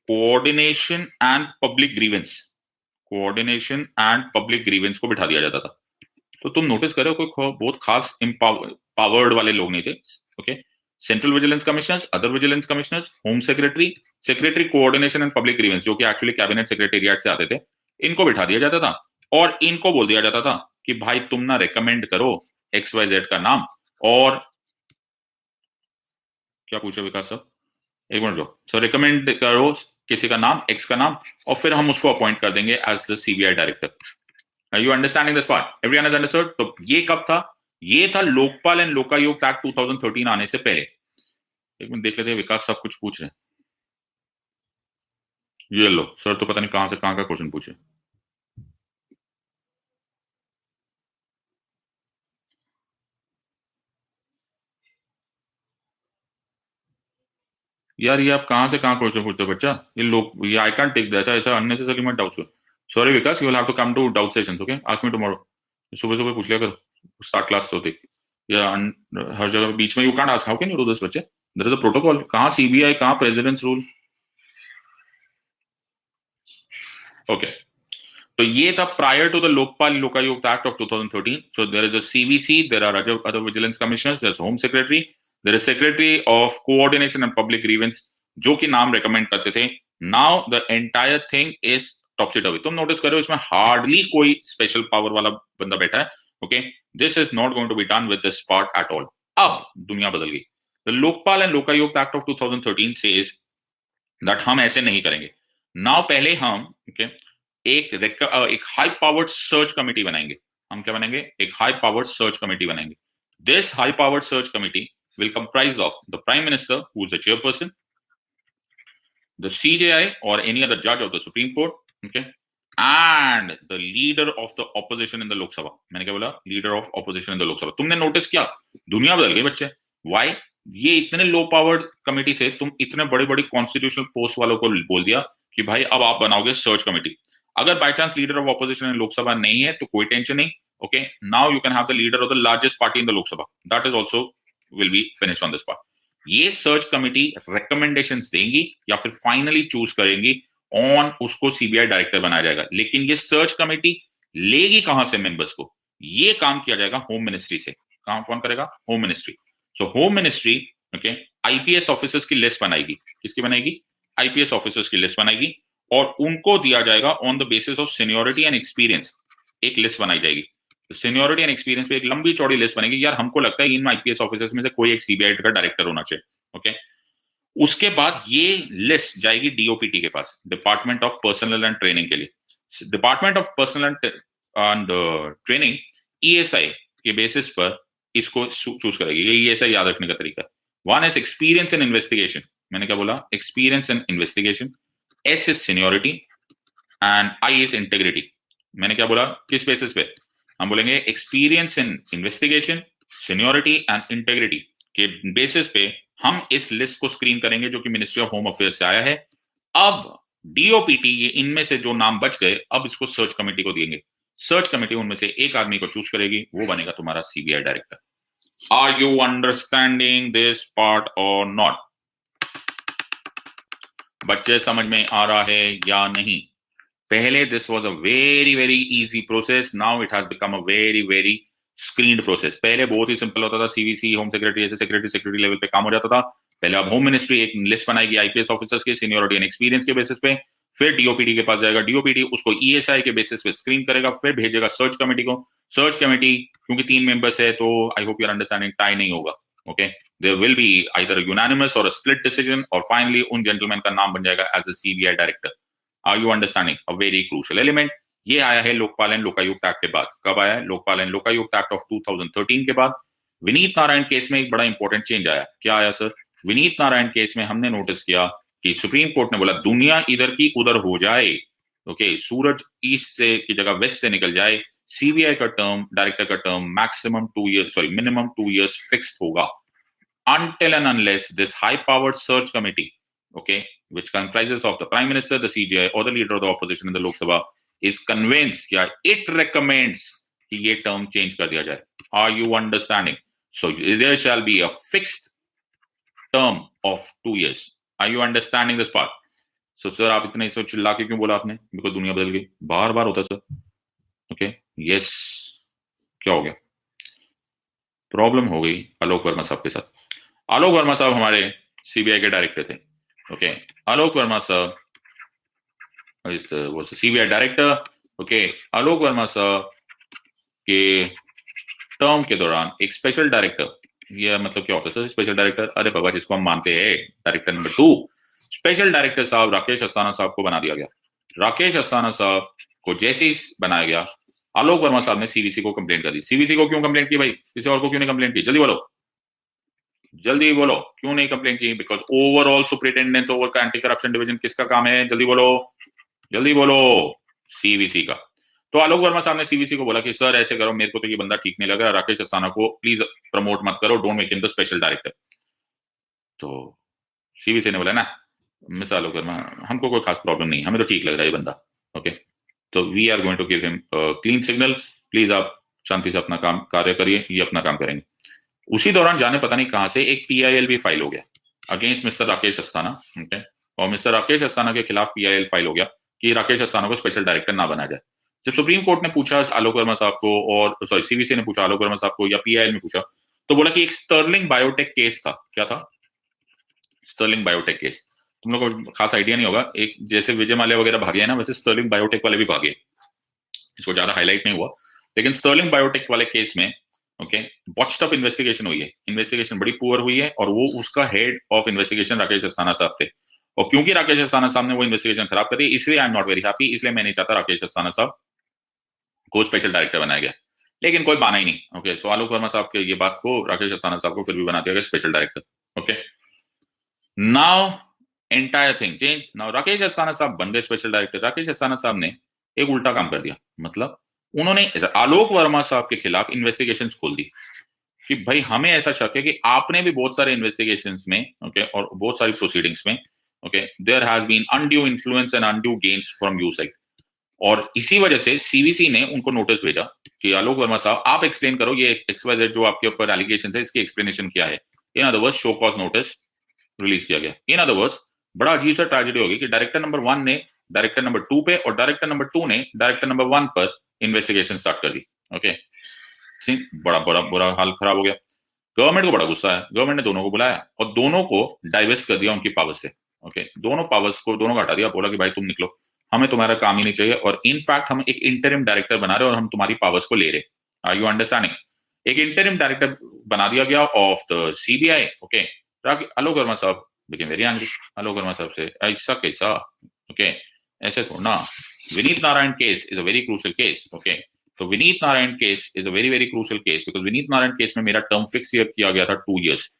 coordination and public grievance, coordination and public grievance को बिठा दिया जाता था। तो तुम नोटिस करो कोई बहुत खास पावर्ड वाले लोग नहीं थे। Okay, central vigilance commissioners, other vigilance commissioners, home secretary, secretary coordination and public grievance, जो कि एक्चुअली कैबिनेट सेक्रेटेरिएट से आते थे, इनको बिठा दिया जाता था और इनको बोल दिया जाता था कि भाई तुम ना रेकमेंड करो XYZ का नाम, और क्या पूछे विकास सर, एक मिनट जो सर, रिकमेंड करो किसी का नाम, एक्स का नाम, और फिर हम उसको अपॉइंट कर देंगे as the CBI director. You understanding this part? Everyone has understood? तो ये कब था? ये था लोकपाल एंड लोकायुक्त एक्ट 2013 आने से पहले। एक मिनट देख लेते हैं, विकास सब कुछ पूछ रहे हैं। ये लो सर, तो पता नहीं कहां से कहां का क्वेश्चन पूछे। यार ये आप कहां से कहां क्वेश्चन पूछते हो बच्चा? ये लोग, ये आई कांट टेक ऐसा ऐसा अननेसेसरी मत doubts. Sorry Vikas, you will have to come to doubt sessions, okay? Ask me tomorrow. सुबह सुबह पूछ लिया करो, स्टार्ट क्लास तो देख, या हर जगह बीच में you can't ask, how can you do this बच्चे? There is a protocol. कहां CBI, कहां प्रेसिडेंट्स रूल? ओके, तो ये था prior to the Lokpal Lokayukta act of 2013। So there is a CVC, there are other vigilance commissioners, there is home secretary, there is secretary of coordination and public grievance, जो कि नाम recommend करते थे। Now the entire thing is topsy turvy. तुम notice करो इसमें hardly कोई special power वाला बंदा बैठा है। Okay, this is not going to be done with this part at all. अब दुनिया बदल गई। The Lokpal and Lokayukta act of 2013 says that हम ऐसे नहीं करेंगे। नाउ पहले हम एक हाई पावर्ड सर्च कमिटी बनाएंगे। हम क्या बनाएंगे? एक हाई पावर्ड सर्च कमिटी बनाएंगे। This high powered search committee will comprise of the prime minister, who is the chairperson, the CJI or any other judge of the Supreme Court, okay, and the leader of the opposition in the Lok Sabha. मैंने क्या बोला? Leader of opposition in the Lok Sabha. तुमने notice किया दुनिया बदल गई बच्चे। Why? ये इतने लो पावर्ड कमिटी से तुम इतने बड़ी बड़ी कॉन्स्टिट्यूशनल पोस्ट वालों को बोल दिया कि भाई अब आप बनाओगे सर्च कमिटी। अगर by chance leader of opposition इन लोकसभा नहीं है तो कोई टेंशन नहीं। Okay, now you can have the leader of the largest party in the Lok Sabha, that is also will be finish on this part. ये सर्च कमिटी रिकमेंडेशंस देंगी या फिर finally choose करेंगी ऑन उसको CBI डायरेक्टर बनाया जाएगा। लेकिन ये सर्च कमिटी लेगी कहां से मेंबर्स को? ये काम किया जाएगा होम मिनिस्ट्री से। काम कौन करेगा? Home ministry. So home ministry okay IPS officers की लिस्ट बनाएगी। किसकी बनाएगी? IPS ऑफिसर्स की लिस्ट बनाएगी और उनको दिया जाएगा on the basis of seniority and experience. एक लिस्ट बनाई जाएगी, तो सीनियोरिटी एंड एक्सपीरियंस पे एक लंबी चौड़ी लिस्ट बनेगी। यार हमको लगता है इन IPS ऑफिसर्स में से कोई एक CBI का डायरेक्टर होना चाहिए। ओके, उसके बाद ये लिस्ट जाएगी DOPT के पास, department of personnel and training के लिए। Department of personnel and training ESI के बेसिस पर इसको चूज करेगी। ये ESI याद रखने का तरीका है। One is experience in investigation. मैंने क्या बोला? Experience in investigation. S is seniority and I is integrity. मैंने क्या बोला? किस बेसिस पे? हम बोलेंगे experience in investigation, seniority and integrity के बेसिस पे हम इस लिस्ट को स्क्रीन करेंगे जो कि मिनिस्ट्री ऑफ होम अफेयर्स से आया है। अब DOPT ये इनमें से जो नाम बच गए अब इसको सर्च कमेटी को देंगे। सर्च कमेटी उनमें से एक आदमी को चूज करेगी, वो बनेगा तुम्हारा CBI director. Are you understanding this part और नॉट? बच्चे समझ में आ रहा है या नहीं? पहले this was a very very easy process, now it has become a very very screened process. पहले बहुत ही सिंपल होता था, CVC होम सेक्रेटरी ऐसे सेक्रेटरी लेवल पे काम हो जाता था। पहले अब होम मिनिस्ट्री एक लिस्ट बनाएगी IPS ऑफिसर्स के सीनियोरिटी एंड एक्सपीरियंस के बेसिस पे, फिर DOPT के पास जाएगा, DOPT उसको ESI के बेसिस पे स्क्रीन करेगा, फिर भेजेगा सर्च कमेटी को। सर्च कमेटी क्योंकि 3 मेंबर्स है तो I hope you are understanding, tie नहीं होगा। Okay, there will be either unanimous और अ स्प्लिट डिसीजन, और फाइनली उन जेंटलमैन का नाम बन जाएगा as a CBI director. Are you understanding? A very crucial element. ये आया है लोकपाल एंड लोकायुक्त एक्ट के बाद। कब आया है? Lokpal and Lokayukta act of 2013 के बाद। विनीत नारायण केस में एक बड़ा इंपॉर्टेंट चेंज आया। क्या आया सर? विनीत नारायण केस में हमने नोटिस किया कि सुप्रीम कोर्ट ने बोला दुनिया इधर की उधर हो जाए, ओके, सूरज ईस्ट से की जगह वेस्ट से निकल जाए, CBI का टर्म, डायरेक्टर का term maximum 2 years, sorry minimum 2 years fixed होगा until and unless this high powered search committee, okay, which comprises of the prime minister, the CJI or the leader of the opposition in the Lok Sabha is convinced, yeah, it recommends कि ये term change कर दिया जाए। Are you understanding? So there shall be a fixed term of 2 years. Are you understanding this part? So sir, आप इतने इसे चिल्ला के क्यों बोला आपने? बिकॉज दुनिया बदल गई, बार बार होता है सर। ओके, यस, क्या हो गया? प्रॉब्लम हो गई आलोक वर्मा साहब के साथ। आलोक वर्मा साहब हमारे सीबीआई के डायरेक्टर थे। ओके, आलोक वर्मा साहब was the CBI director. Okay, Alok Verma साहब के टर्म के दौरान एक स्पेशल डायरेक्टर, ये मतलब क्या होता है सर स्पेशल डायरेक्टर? अरे बाबा, जिसको हम मानते हैं डायरेक्टर नंबर 2, स्पेशल डायरेक्टर साहब राकेश अस्थाना साहब को बना दिया गया। राकेश अस्थाना साहब को जैसे ही बनाया गया, आलोक वर्मा साहब ने सीवीसी को कंप्लेंट कर दी। सीवीसी को क्यों कंप्लेंट की भाई? किसी और को क्यों नहीं कंप्लेंट की? जल्दी बोलो, जल्दी बोलो, क्यों नहीं कंप्लेंट की? Because overall superintendence over anti corruption division किसका काम है? जल्दी बोलो, जल्दी बोलो, सीवीसी का। तो आलोक वर्मा साहब ने सीवीसी को बोला कि सर ऐसे करो, मेरे को तो ये बंदा ठीक नहीं लग रहा, राकेश अस्थाना को प्लीज प्रमोट मत करो, don't make him the special director. तो सीवीसी ने बोला ना मिस आलोक वर्मा, हमको कोई खास प्रॉब्लम नहीं, हमें तो ठीक लग रहा है ये बंदा। ओके, तो we are going to give him clean signal, please आप शांति से अपना काम कार्य करिए, ये अपना काम करेंगे। उसी दौरान जाने पता नहीं कहां से एक पीआईएल भी फाइल हो गया against mister Rakesh Asthana. Okay, और मिस्टर राकेश अस्थाना के खिलाफ पीआईएल फाइल हो गया कि राकेश अस्थाना को स्पेशल डायरेक्टर ना बनाया जाए। जब सुप्रीम कोर्ट ने पूछा आलोक वर्मा साहब को, और सॉरी सीवीसी ने पूछा आलोक वर्मा साहब को या पीआईएल ने पूछा, तो बोला कि एक स्टर्लिंग बायोटेक केस था। क्या था? Sterling biotech case. तुम लोग को खास आइडिया नहीं होगा, एक जैसे विजय माल्या वगैरह भागे है ना, वैसे स्टर्लिंग बायोटेक वाले भी भागे। इसको ज्यादा हाईलाइट नहीं हुआ, लेकिन स्टर्लिंग बायोटेक वाले केस में ओके बॉच्ड अप इन्वेस्टिगेशन हुई है, इन्वेस्टिगेशन बड़ी पुअर हुई है, और वो उसका head of investigation Rakesh Asthana साहब थे। और क्योंकि राकेश अस्थाना साहब ने वो इन्वेस्टिगेशन खराब कर दी, इसलिए I am not very happy, इसलिए मैं नहीं चाहता राकेश अस्थाना साहब को स्पेशल डायरेक्टर बनाया गया। लेकिन कोई बहाना ही नहीं। ओके, सो आलोक वर्मा साहब के ये बात को राकेश अस्थाना साहब को फिर भी बना दिया गया special director. Okay, now entire thing change. Now Rakesh Asthana साहब बन गए स्पेशल डायरेक्टर। राकेश अस्थाना साहब ने एक उल्टा काम कर दिया, मतलब उन्होंने आलोक वर्मा साहब के खिलाफ इन्वेस्टिगेशन खोल दी कि भाई हमें ऐसा शक है कि आपने भी बहुत सारे इन्वेस्टिगेशंस में ओके और बहुत सारी प्रोसीडिंग्स में okay there has been undue influence and undue gains from you side. और इसी वजह से सीवीसी ने उनको नोटिस भेजा कि आलोक वर्मा साहब आप एक्सप्लेन करो ये XYZ जो आपके ऊपर एलिगेशन है, इसकी एक्सप्लेनेशन क्या है। इन other words show cause notice release किया गया। इन अदर वर्ड्स बड़ा अजीब सा ट्रेजेडी होगी कि डायरेक्टर नंबर 1 ने डायरेक्टर नंबर 2 पे और डायरेक्टर नंबर 2 ने डायरेक्टर नंबर 1 पर इन्वेस्टिगेशन स्टार्ट कर दी। ओके, बड़ा बड़ा बुरा हाल खराब हो गया। गवर्नमेंट को बड़ा गुस्सा है, गवर्नमेंट ने दोनों को बुलाया और दोनों को डाइवेस्ट कर दिया उनकी पावर्स से। ओके, दोनों पावर्स को दोनों को हटा दिया, बोला कि भाई तुम निकलो, हमें तुम्हारा काम ही नहीं चाहिए, और इनफैक्ट हम एक इंटरिम डायरेक्टर बना रहे और हम तुम्हारी पावर्स को ले रहे। Are you understanding? एक इंटरिम डायरेक्टर बना दिया गया of the CBI. Okay, Alok Verma साहब became very angry. Alok Verma साहब से ऐसा कैसा? ओके, ऐसे थोड़ा ना। Vineet Narayan case is a very crucial case. Okay, तो Vineet Narayan case is a very very crucial case because Vineet Narayan case में मेरा टर्म फिक्स किया गया था 2 इयर्स।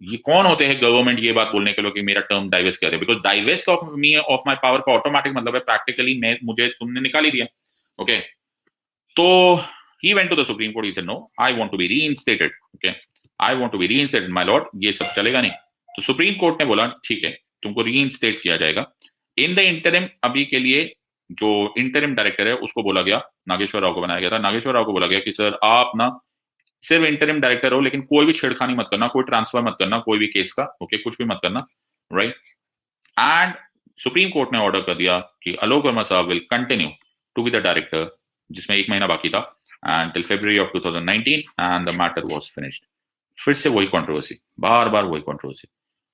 ये कौन होते हैं गवर्नमेंट ये बात बोलने के लिए कि मेरा टर्म डाइवेस्ट कर रहे? Because divest of me of my power का ऑटोमेटिक मतलब है प्रैक्टिकली मैं मुझे तुमने निकाल ही दिया। ओके, तो he went to the supreme court, he said no I want to be reinstated. Okay, I want to be reinstated my lord, ये सब चलेगा नहीं। तो सुप्रीम कोर्ट ने बोला ठीक है तुमको रीइंस्टेट किया जाएगा। इन द इंटरिम अभी के लिए जो इंटरिम डायरेक्टर है उसको बोला गया, नागेश्वर राव को बनाया गया था। नागेश्वर राव को बोला गया कि सर आप ना सिर्फ इंटरिम डायरेक्टर हो, लेकिन कोई भी छेड़खानी मत करना, कोई ट्रांसफर मत करना कोई भी केस का। ओके, कुछ भी मत करना, राइट। एंड सुप्रीम कोर्ट ने ऑर्डर कर दिया कि आलोक वर्मा साहब will continue to be the director, जिसमें 1 महीना बाकी था, and till February of 2019 and the matter was finished. फिर से वही कंट्रोवर्सी, बार बार वही कंट्रोवर्सी।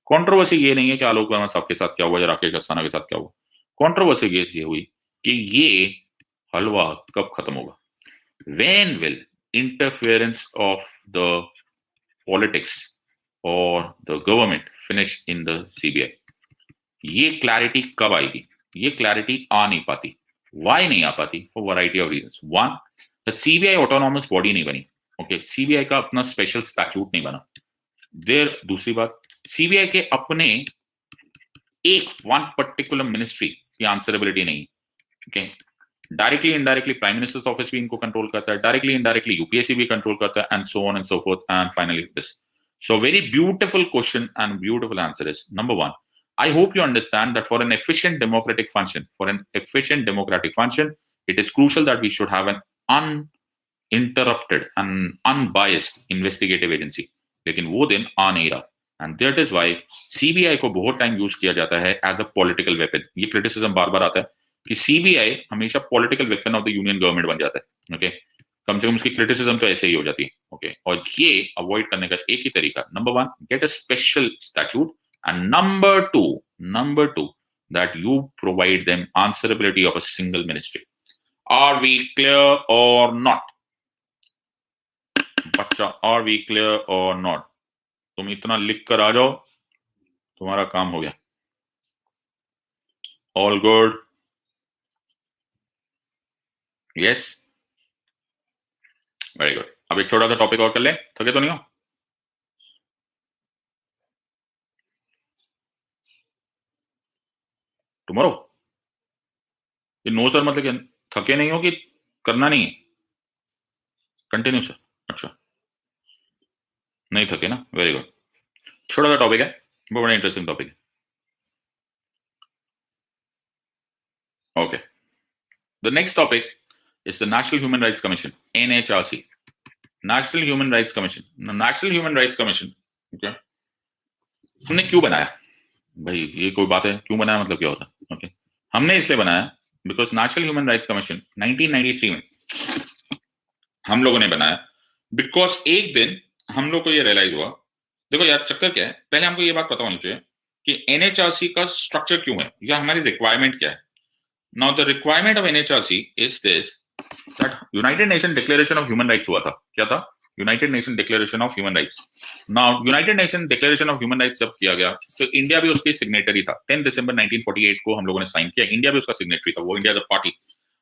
कंट्रोवर्सी ये नहीं है कि आलोक वर्मा साहब के साथ क्या हुआ या राकेश अस्थाना के साथ क्या हुआ, कंट्रोवर्सी ये हुई कि ये हलवा कब खत्म होगा। When will interference of the politics or the government finish in the CBI? ये क्लैरिटी कब आएगी? ये क्लैरिटी आ नहीं पाती। वाई नहीं आ पाती? For variety of reasons. One, the CBI autonomous body नहीं बनी। ओके, सीबीआई का अपना स्पेशल स्टैट्यूट नहीं बना। देर दूसरी बात, सीबीआई के अपने एक वन पर्टिकुलर मिनिस्ट्री की आंसरेबिलिटी नहीं। Okay, directly indirectly prime minister's office भी इनको कंट्रोल करता है, डायरेक्टली इनडायरेक्टली यूपीएससी भी कंट्रोल करता है, and so on and so fourth, and finally this. So very beautiful question and beautiful answer is number 1, I hope you understand that for an efficient democratic function, it is crucial that we should have an uninterrupted and unbiased investigative agency. लेकिन वो दिन आ नहीं रहा, and that is why CBI को बहुत time use किया जाता है as a political weapon। ये क्रिटिसिज्म बार बार आता है कि CBI हमेशा political weapon of the union government बन जाता है। ओके, कम से कम उसकी क्रिटिसिज्म तो ऐसे ही हो जाती है। ओके, और ये अवॉइड करने का एक ही तरीका, number 1 get a special statute, and number 2 that you provide them answerability of a single ministry. Are we clear or not? बच्चा, are we clear or not? तुम इतना लिख कर आ जाओ, तुम्हारा काम हो गया। All good? Yes? Very good. अब एक छोटा सा टॉपिक और कर ले, थके तो नहीं हो? टुमारो? ये नो सर मतलब क्या? थके नहीं हो कि करना नहीं है? Continue sir. अच्छा, नहीं थके ना, वेरी गुड। छोटा सा टॉपिक है, वो बड़ा इंटरेस्टिंग टॉपिक है। Okay, the next topic is the national human rights commission, NHRC, national human rights commission. National human rights commission okay, हमने क्यों बनाया भाई? ये कोई बात है? क्यों बनाया मतलब क्या होता है? ओके, हमने इसलिए बनाया because national human rights commission 1993 में हम लोगों ने बनाया, बिकॉज एक दिन हम लोग को ये रियलाइज हुआ, देखो यार चक्कर क्या है, पहले हमको ये बात पता होनी चाहिए कि NHRC का स्ट्रक्चर क्यों है या हमारी रिक्वायरमेंट क्या है। Now the requirement of NHRC is this, that United nation declaration of human rights हुआ था। क्या था? United nation declaration of human rights. Now United nation declaration of human rights जब किया गया तो इंडिया भी उसकी सिग्नेटरी था। 10 दिसंबर 1948 को हम लोगों ने साइन किया, इंडिया भी उसका सिग्नेटरी था, वो इंडिया द पार्टी।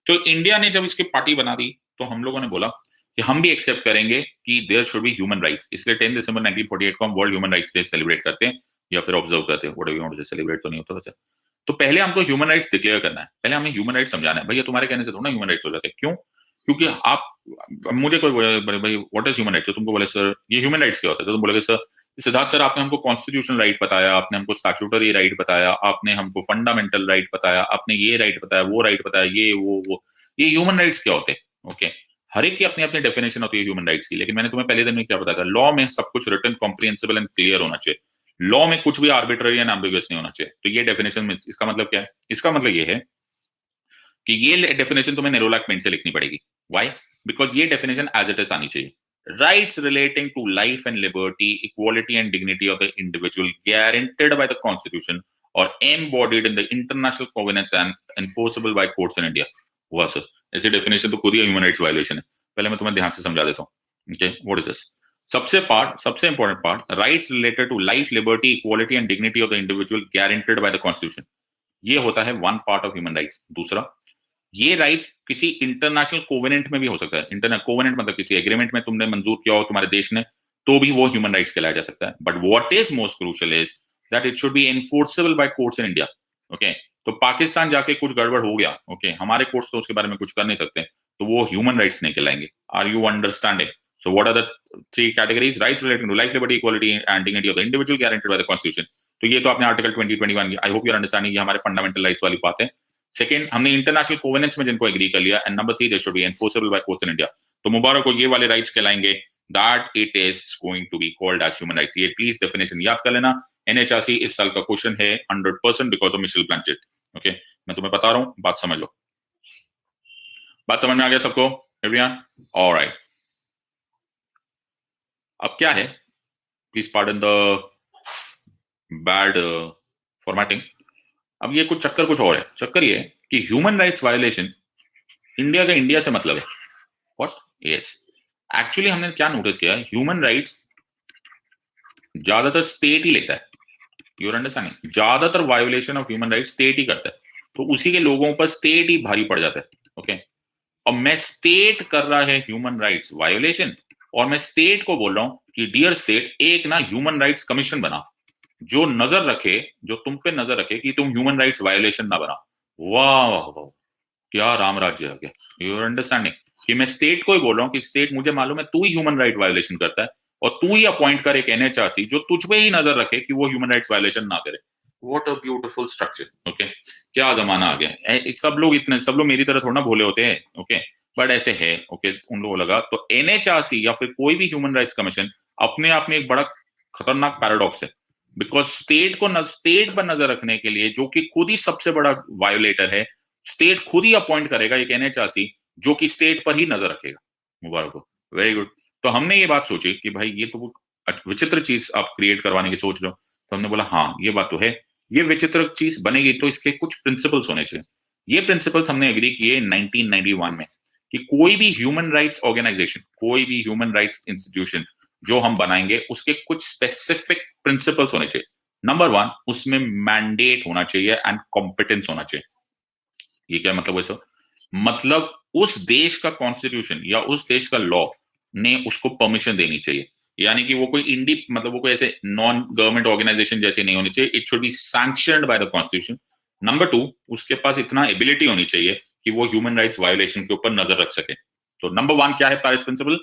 तो इंडिया ने जब इसकी पार्टी बना दी तो हम लोगों ने बोला कि हम भी एक्सेप्ट करेंगे कि there should be human rights, इसलिए 10 दिसंबर 1948 को हम world human rights day celebrate करते हैं या फिर ऑब्जर्व करते हैं, whatever you want to say, celebrate तो नहीं होता वैसे। तो पहले हमको ह्यूमन राइट्स डिक्लेयर करना है, पहले हमें ह्यूमन राइट्स समझाना है। भैया तुम्हारे कहने से थोड़ा ह्यूमन राइट्स हो जाते हैं, क्यों? क्योंकि आप, मुझे कोई बोले भाई व्हाट इज ह्यूमन राइट्स, तो तुमको बोले सर ये ह्यूमन राइट्स क्या होता है, तो तुम बोलोगे सर सिद्धार्थ सर आपने हमको कॉन्स्टिट्यूशनल राइट बताया, आपने हमको स्टैट्यूटरी राइट बताया, आपने हमको फंडामेंटल राइट बताया, आपने ये राइट बताया, वो राइट बताया, ये वो ये ह्यूमन राइट्स क्या होते हैं? ओके, हर एक की अपनी अपनी डेफिनेशन होती है ह्यूमन राइट्स की, लेकिन मैंने तुम्हें पहले दिन में क्या बताया था, लॉ में सब कुछ रिटन, कॉम्प्रिहेंसिबल एंड क्लियर होना चाहिए। लॉ में कुछ भी आर्बिट्ररी एंड एम्बिगुअस नहीं होना चाहिए। तो ये डेफिनेशन में इसका मतलब क्या है? इसका मतलब ये है कि ये डेफिनेशन तुम्हें नेरोलैक पेन से लिखनी पड़ेगी। व्हाई? बिकॉज ये डेफिनेशन एज इट इज आनी चाहिए। Rights relating to life and liberty, equality and dignity of the individual guaranteed by the constitution और embodied in the international covenants and enforceable by courts in India. हुआ sir? ऐसी definition तो खुद ही human rights violation है। पहले मैं तुम्हें ध्यान से समझा देता हूँ। Okay, what is this? सबसे important part, rights related to life, liberty, equality and dignity of the individual guaranteed by the constitution, ये होता है one part of human rights. दूसरा, ये राइट्स किसी इंटरनेशनल कोवेनेंट में भी हो सकता है। इंटरनेशनल कोवेनेंट मतलब किसी एग्रीमेंट में तुमने मंजूर किया हो तुम्हारे देश ने, तो भी वो ह्यूमन राइट्स कहलाया जा सकता है। But what is most crucial is that it should be enforceable by courts in India. Okay, तो पाकिस्तान जाके कुछ गड़बड़ हो गया, ओके, हमारे कोर्ट्स तो उसके बारे में कुछ कर नहीं सकते, तो वो ह्यूमन राइट्स नहीं कहलाएंगे। Are you understanding? So what are the three categories? Rights relating to life, liberty, equality and dignity of the individual guaranteed by the constitution. तो ये तो आपने article 20, 21, I hope you are understanding, ये हमारे fundamental rights वाली बात है। Second, हमने इंटरनेशनल कोवेनेंट्स में जिनको एग्री कर लिया, and number 3 they should be enforceable by courts in India. तो मुबारक को ये वाले राइट्स कहलाएंगे, that it is going to be called as human rights. ये प्लीज डेफिनेशन याद कर लेना। NHRC इस साल का क्वेश्चन है 100% because of Michelle Blanchet. Okay, मैं तुम्हें बता रहा हूं, बात समझ लो। बात समझ में आ गया सबको? एवरीवन? ऑलराइट, अब क्या है, please pardon the bad formatting. अब ये कुछ चक्कर कुछ और है। चक्कर ये है कि ह्यूमन राइट्स वायलेशन इंडिया का इंडिया से मतलब है। व्हाट? यस, एक्चुअली हमने क्या नोटिस किया, ह्यूमन राइट्स ज्यादातर स्टेट ही लेता है। You are understanding? ज्यादातर violation of human rights state ही करता है, तो उसी के लोगों पर स्टेट ही भारी पड़ जाता है। ओके, और मैं स्टेट कर रहा है ह्यूमन राइट्स वायोलेशन, और मैं स्टेट को बोल रहा हूं कि डियर स्टेट, एक ना ह्यूमन राइट्स कमीशन बना जो नजर रखे, जो तुम पे नजर रखे कि तुम ह्यूमन राइट्स वायोलेशन ना बना। वाह वाह वाह, क्या राम राज्य है क्या? You are understanding? कि मैं स्टेट को ही बोल रहा हूँ कि स्टेट, मुझे मालूम है तू ही ह्यूमन राइट वायोलेशन करता है, और तू ही अपॉइंट कर एक NHRC जो तुझ पे ही नजर रखे कि वो ह्यूमन राइट्स वायोलेशन ना करे। What a beautiful structure. Okay, क्या जमाना आ गया। सब लोग इतने, सब लोग मेरी तरह थोड़ा ना भोले होते हैं। ओके, बट ऐसे है। ओके, उन लोगों को लगा तो NHRC या फिर कोई भी ह्यूमन राइट्स कमीशन अपने आप में एक बड़ा खतरनाक पैराडॉक्स है, बिकॉज स्टेट को स्टेट पर नजर रखने के लिए, जो कि खुद ही सबसे बड़ा वायोलेटर है, स्टेट खुद ही अपॉइंट करेगा एक NHRC जो कि स्टेट पर ही नजर रखेगा। मुबारक हो, वेरी गुड। तो हमने ये बात सोची कि भाई ये तो वो विचित्र चीज आप क्रिएट करवाने की सोच रहे हो। तो हमने बोला हाँ ये बात तो है, ये विचित्र चीज बनेगी तो इसके कुछ प्रिंसिपल्स होने चाहिए। ये प्रिंसिपल्स हमने एग्री किए 1991 में कि कोई भी ह्यूमन राइट्स ऑर्गेनाइजेशन, कोई भी ह्यूमन राइट्स इंस्टीट्यूशन जो हम बनाएंगे उसके कुछ स्पेसिफिक प्रिंसिपल्स होने चाहिए। नंबर वन, उसमें मैंडेट होना चाहिए एंड कॉम्पिटेंस होना चाहिए। ये क्या मतलब वैसा? मतलब उस देश का कॉन्स्टिट्यूशन या उस देश का लॉ ने उसको परमिशन देनी चाहिए। यानी कि वो कोई मतलब वो कोई ऐसे नॉन गवर्नमेंट ऑर्गेनाइजेशन जैसे नहीं होनी चाहिए। It should be sanctioned bye the constitution. Number two, उसके पास इतना एबिलिटी होनी चाहिए कि वो ह्यूमन राइट्स वायोलेशन के ऊपर नजर रख सके। तो नंबर वन क्या है Paris principle?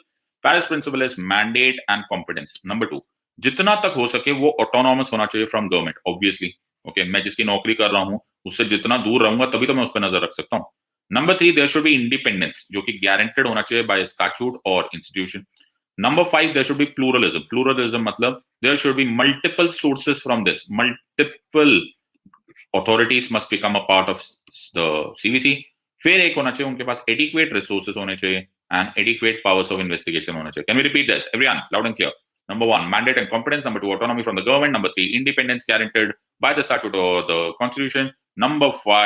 Paris principle is mandate and competence. Number two, जितना तक हो सके वो ऑटोनॉमस होना चाहिए फ्रॉम गवर्नमेंट, ऑब्वियसली। ओके, मैं जिसकी नौकरी कर रहा हूं उससे जितना दूर रहूंगा तभी तो मैं उस पर नजर रख सकता हूँ। Number three, there should be independence, जो कि गारंटेड होना चाहिए बाय स्टैट्यूट और institution. Number five, there should be pluralism. Pluralism मतलब there should be multiple sources from this, multiple authorities must become a part of the CVC। फिर एक होना चाहिए उनके पास एडिक्वेट रिसोर्सेज होने चाहिए and adequate powers of investigation होना चाहिए। Can we repeat this everyone loud and clear? Number one, mandate and competence. Number two, autonomy from the government. Number three, independence guaranteed by the statute or the constitution. Number four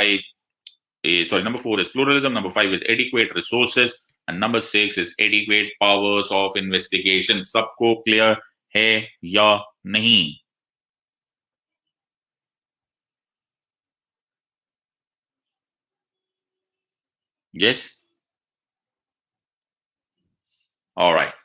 is pluralism. Number five is adequate resources. And number six is adequate powers of investigation. सबको clear है या नहीं? Yes? Alright.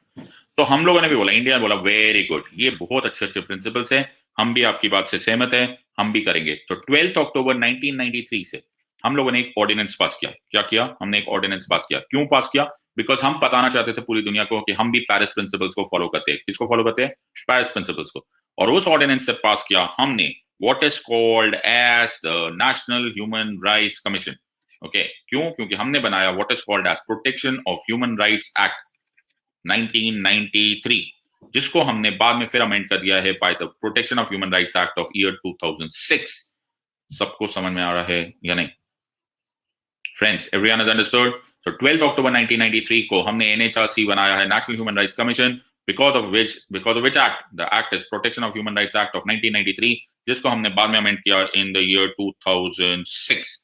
तो हम लोगों ने भी बोला, इंडिया ने बोला वेरी गुड, ये बहुत अच्छे अच्छे प्रिंसिपल्स हैं, हम भी आपकी बात से सहमत हैं, हम भी करेंगे। तो 12 अक्टूबर 1993 से हम लोगों ने एक ऑर्डिनेंस पास किया। क्या किया? हमने एक ऑर्डिनेंस पास किया। क्यों पास किया? बिकॉज हम बताना चाहते थे पूरी दुनिया को कि हम भी पेरिस प्रिंसिपल्स को फॉलो करते हैं। किसको फॉलो करते हैं? पेरिस प्रिंसिपल्स को। और उस ऑर्डिनेंस से पास किया हमने what is called as the national human rights commission. Okay, क्यों? क्योंकि हमने बनाया what is called as protection of human rights act 1993, जिसको हमने बाद में फिर अमेंड कर दिया है by the protection of human rights act of year 2006। सबको समझ में आ रहा है या नहीं फ्रेंड्स? Everyone has understood? तो 12 अक्टूबर 1993 को हमने एनएचआरसी बनाया है, national human rights commission, because of which act, the act is protection of human rights act of 1993, जिसको हमने बाद में अमेंड किया in the year 2006।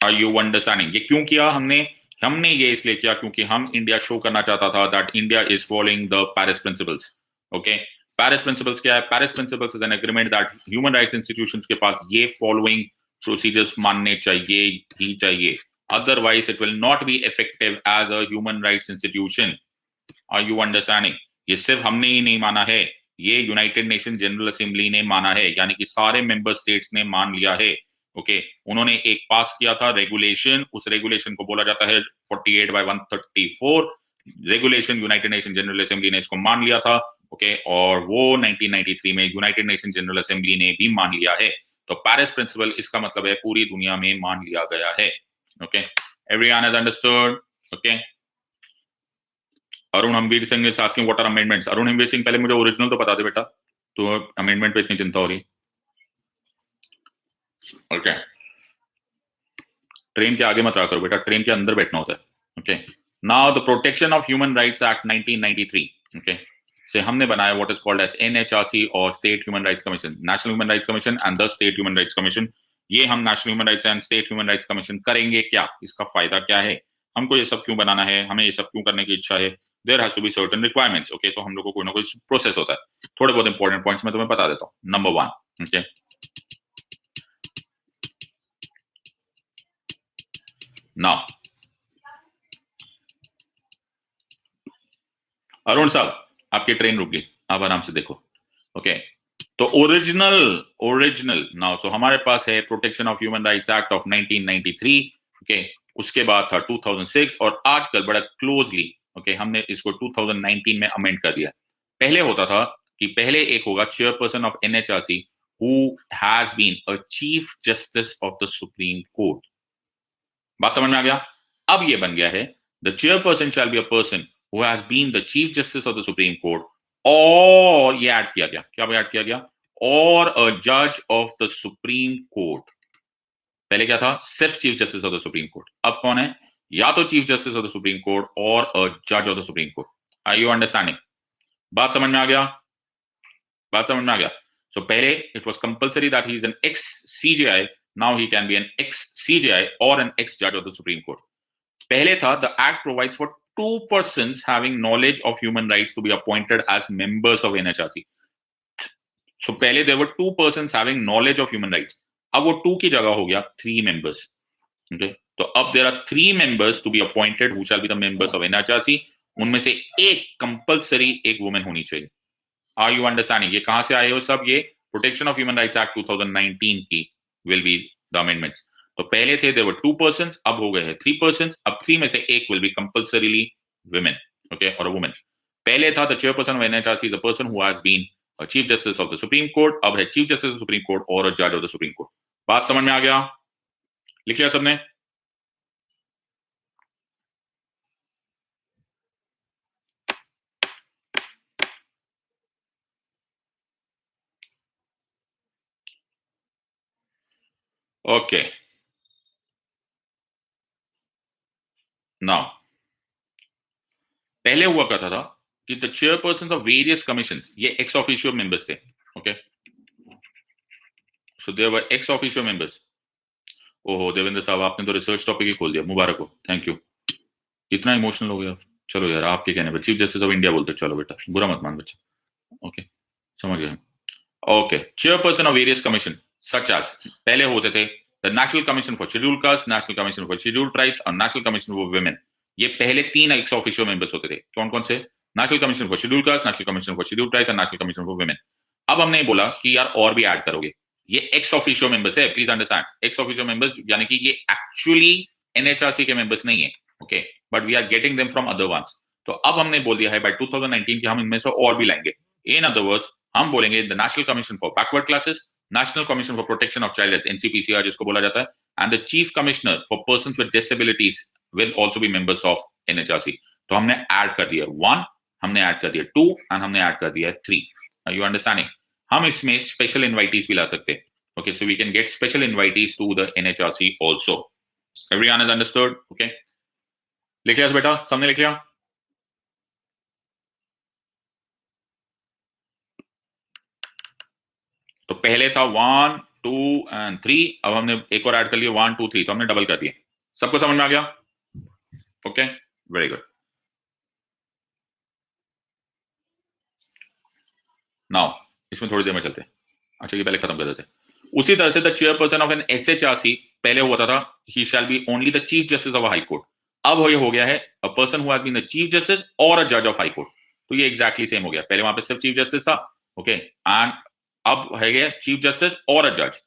Are you understanding? ये क्यों किया हमने ये इसलिए किया क्योंकि हम इंडिया शो करना चाहता था that India is following the Paris principles. Okay, Paris principles क्या है? Paris principles is an agreement that human rights institutions के पास ये फॉलोइंग प्रोसीजर्स मानने चाहिए ही चाहिए, otherwise it will not be effective as a human rights institution. Are you understanding? ये सिर्फ हमने ही नहीं माना है, ये यूनाइटेड नेशन जनरल असेंबली ने माना है, यानी कि सारे मेंबर स्टेट्स ने मान लिया है। ओके, उन्होंने एक पास किया था रेगुलेशन, उस रेगुलेशन को बोला जाता है 48/134 regulation. United nation general assembly ने इसको मान लिया था। ओके, और वो 1993 में यूनाइटेड नेशन जनरल असेंबली ने भी मान लिया है। तो पेरिस प्रिंसिपल इसका मतलब है पूरी दुनिया में मान लिया गया है। Okay, everyone has understood? Okay, Arun Hambir Singh is asking what are amendments. Arun Hambir Singh, पहले मुझे ओरिजिनल तो बता दे बेटा, तो अमेंडमेंट पे इतनी चिंता हो रही। ओके, ट्रेन के आगे मत रहा करो बेटा, ट्रेन के अंदर बैठना होता है। Okay, now the protection of human rights act 1993, okay, से हमने बनाया what is called as NHRC और state human rights commission, national human rights commission and the state human rights commission. ये हम national human rights and state human rights commission करेंगे क्या? इसका फायदा क्या है? हमको ये सब क्यों बनाना है? हमें ये सब क्यों करने की इच्छा है? There has to be certain requirements. Okay, तो हम लोग को कोई ना कोई प्रोसेस होता है। थोड़े बहुत इंपॉर्टेंट पॉइंट्स मैं तुम्हें बता देता हूँ। Number one, okay, now Arun साहब, आपकी ट्रेन रुक गई, आप आराम से देखो। ओके, तो ओरिजिनल नाउ तो हमारे पास है protection of human rights act of 1993। Okay, उसके बाद था 2006 और आजकल बड़ा क्लोजली ओके हमने इसको 2019 में अमेंड कर दिया। पहले होता था कि पहले एक होगा chairperson of NHRC who has been a chief justice of the supreme court. बात समझ में आ गया? अब ये बन गया है the chairperson shall be a person who has been the chief justice of the supreme court, और ये ऐड किया गया, क्या ऐड किया गया? और अ जज ऑफ द सुप्रीम कोर्ट। पहले क्या था? सिर्फ chief justice of the supreme court. अब कौन है? या तो chief justice of the supreme court और अ जज of the supreme court. Are you understanding? बात समझ में आ गया? बात समझ में आ गया? सो पहले it was compulsory that he is an ex CJI, now he can be an ex CJI और एन एक्स जज ऑफ द सुप्रीम कोर्ट। पहले था the act provides for two persons having knowledge of human rights to be appointed as members of NHRC. So पहले there were two persons having knowledge of human rights. अब वो two की जगह हो गया three members. Okay? तो अब there are three members to be appointed who shall be the members of NHRC. उनमें से एक कंपल्सरी एक वुमेन होनी चाहिए। Are you understanding? ये कहां से आए हो सब? ये protection of human rights act 2019 की विल बी द अमेंडमेंट्स। तो पहले थे देयर वर 2 पर्संस, अब हो गए हैं 3 पर्संस। अब 3 में से एक will be compulsorily women, okay, और अ वुमन। पहले था the chairperson of NHRC is the person who has been a chief justice of the supreme court, अब है chief justice of supreme court और अ जज ऑफ द सुप्रीम कोर्ट। बात समझ में आ गया? लिख लिया सबने? ओके, नाउ पहले हुआ करता था कि the chairperson of various commissions, ये एक्स ऑफिशियो मेंबर्स थे, okay. So there were ex officio members. ओहो देवेंद्र साहब, आपने तो रिसर्च टॉपिक ही खोल दिया, मुबारक हो, थैंक यू। इतना इमोशनल हो गया? चलो यार, आपके कहने पर चीफ जस्टिस ऑफ इंडिया बोलते, चलो बेटा बुरा मत मान बच्चा, ओके, समझ गया। Okay, chairperson of various commission such as, पहले होते थे the national commission for scheduled caste, national commission for scheduled tribes और नेशनल कमीशन फॉर वुमेन। ये पहले 3 एक्स ऑफिशियो मेंबर्स होते थे। कौन कौन से? National commission for scheduled caste, national commission for scheduled tribes और नेशनल कमीशन फॉर वुमेन। अब हमने बोला कि यार और भी ऐड करोगे। ये एक्स ऑफिशियो मेंबर्स है, please understand, ex officio members, यानी कि ये एक्चुअली एनएचआरसी के मेंबर्स नहीं है, okay, but we are getting them from other ones. तो अब हमने बोल दिया है बाय 2019 कि हम इनमें से और भी लाएंगे। इन अदर वर्ड्स हम बोलेंगे the national commission for backward classes, national commission for protection of child, NCPCR जिसको बोला जाता है, and the chief commissioner for persons with disabilities will also be members of NHRC. तो हमने ऐड कर दिया 1, हमने ऐड कर दिया 2 एंड हमने ऐड कर दिया 3। Are you understanding? हम इसमें स्पेशल इनवाइटीज भी ला सकते हैं, okay, so we can get special invitees to the NHRC also. Everyone has understood? Okay, लिख लिया बेटा, सबने लिख लिया? तो पहले था 1 2 एंड 3, अब हमने एक और ऐड कर लिया 1 2 3, तो हमने डबल कर दिए। सबको समझ में आ गया? Okay, very good. नाउ इसमें थोड़ी देर में चलते हैं। अच्छा, ये पहले खत्म कर देते हैं। उसी तरह से the chairperson of an SHRC, पहले हुआ था ही shall be only the chief justice of high court, अब ये हो गया है a person who has been the chief justice और अ जज ऑफ हाई कोर्ट। तो ये एग्जैक्टली सेम हो गया, पहले वहां पे सिर्फ चीफ जस्टिस था, ओके, एंड अब है गया चीफ जस्टिस और अ जज।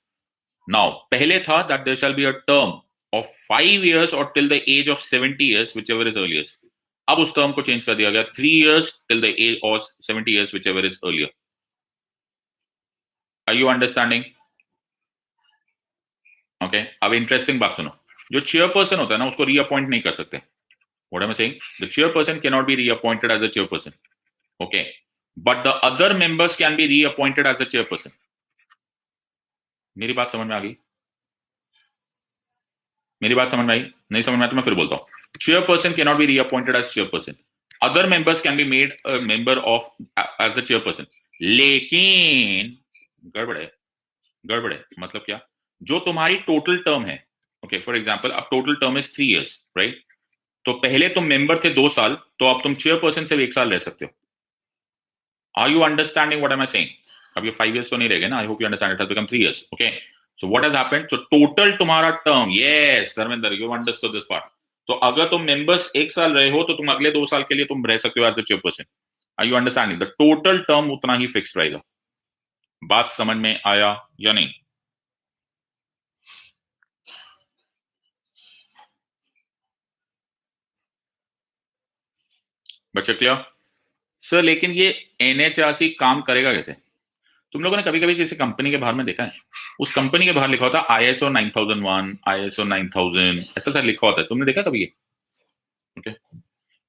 नाउ पहले था that there shall be a term of 5 years or till the age of 70 years, whichever is earliest. अब उस टर्म को चेंज कर दिया गया 3 years till the age of 70 years, whichever is earlier. Are you understanding? Okay. अब interesting बात सुनो, जो चेयरपर्सन होता है ना उसको रीअपॉइंट नहीं कर सकते। What am I saying? The chairperson cannot be reappointed as a chairperson. Okay. But the other members can be reappointed as a chairperson. मेरी बात समझ में आ गई? मेरी बात समझ में आई? नहीं समझ में आया तो मैं फिर बोलता हूं। Chairperson can not be reappointed as chairperson, other members can be made a member of as the chairperson. लेकिन गड़बड़ है, गड़बड़ है मतलब क्या? जो तुम्हारी टोटल टर्म है, ओके, फॉर एग्जांपल अब total term is 3 years, right? तो पहले तुम मेंबर थे 2 साल, तो अब तुम चेयरपर्सन से 1 साल रह सकते हो। Are you understanding what am I saying? अब ये 5 years तो नहीं रह गए ना, I hope you understand, it has become 3 years, okay. So what has happened? So total तुम्हारा term, yes Dharmendra, you understood this part. तो अगर तुम मेंबर्स 1 साल रहे हो तो तुम अगले 2 साल के लिए तुम रह सकते हो as the chairperson. Are you understanding? The total term उतना ही फिक्स रहेगा। बात समझ में आया या नहीं? बच्चे क्लियर? सर लेकिन ये एनएचआरसी काम करेगा कैसे? तुम लोगों ने कभी कभी किसी कंपनी के बाहर में देखा है, उस कंपनी के बाहर लिखा होता है ISO 9001, ISO 9000, ऐसा सर लिखा होता है, तुमने देखा कभी ये? ओके,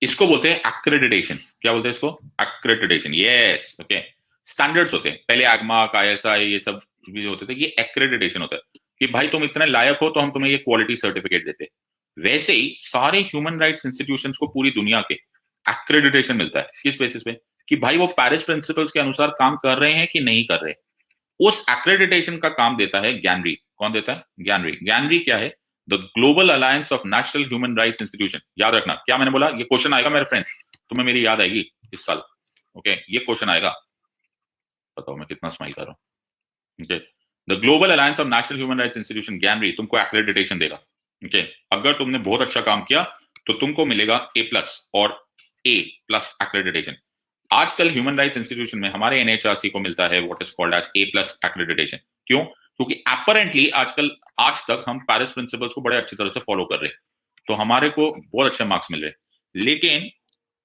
इसको बोलते हैं एक्रेडिटेशन। क्या बोलते हैं इसको? Accreditation, yes, okay. स्टैंडर्ड्स होते हैं, पहले AGMARK, ISI, ये सब भी होते थे, ये एक्रेडिटेशन होता है कि भाई तुम इतने लायक हो तो हम तुम्हें ये क्वालिटी सर्टिफिकेट देते हैं। वैसे ही सारे ह्यूमन राइट्स इंस्टीट्यूशंस को पूरी दुनिया के एक्रेडिटेशन मिलता है। किस बेसिस पे? कि भाई वो पेरिस प्रिंसिपल्स के अनुसार काम कर रहे हैं कि नहीं कर रहे। उस एक्रेडिटेशन का काम देता है ज्ञानरी। कौन देता है? ज्ञानरी। ज्ञानरी क्या है? The global alliance of national human rights institution. याद रखना क्या मैंने बोला, ये क्वेश्चन आएगा मेरे फ्रेंड्स, तुम्हें मेरी याद आएगी इस साल। ओके, ये क्वेश्चन आएगा। बताओ मैं कितना स्माइल कर रहा हूं। Okay, the global alliance of national human rights institution GANHRI तुमको एक्रेडिटेशन देगा। ओके, अगर तुमने बहुत अच्छा काम किया तो तुमको मिलेगा A+ और A+ एक्रेडिटेशन। आजकल ह्यूमन राइट्स इंस्टीट्यूशन में हमारे NHRC को मिलता है what is called as A+ accreditation. क्यों? क्योंकि अपरेंटली आजकल आज तक हम पेरिस प्रिंसिपल्स को बड़े अच्छी तरह से फॉलो कर रहे हैं, तो हमारे को बहुत अच्छे मार्क्स मिल रहे हैं। लेकिन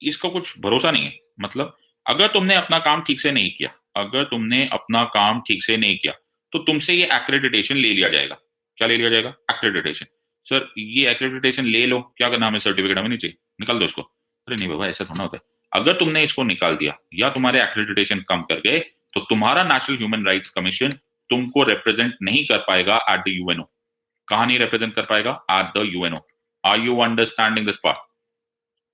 इसका कुछ भरोसा नहीं है। मतलब अगर तुमने अपना काम ठीक से नहीं किया, अगर तुमने अपना काम ठीक से नहीं किया तो तुमसे ये एक्रेडिटेशन ले लिया जाएगा। क्या ले लिया जाएगा? एक्रेडिटेशन। सर ये एक्रेडिटेशन ले लो, क्या करना हमें? सर्टिफिकेट हमें नहीं चाहिए, निकाल दो इसको। अरे नहीं बाबा, ऐसा थोड़ा होता है। अगर तुमने इसको निकाल दिया या तुम्हारे एक्रेडिटेशन कम कर गए तो तुम्हारा नेशनल ह्यूमन राइट्स कमीशन तुमको रिप्रेजेंट नहीं कर पाएगा एट द यूएनओ। कहां नहीं रिप्रेजेंट कर पाएगा? At the UNO. Are you understanding this part?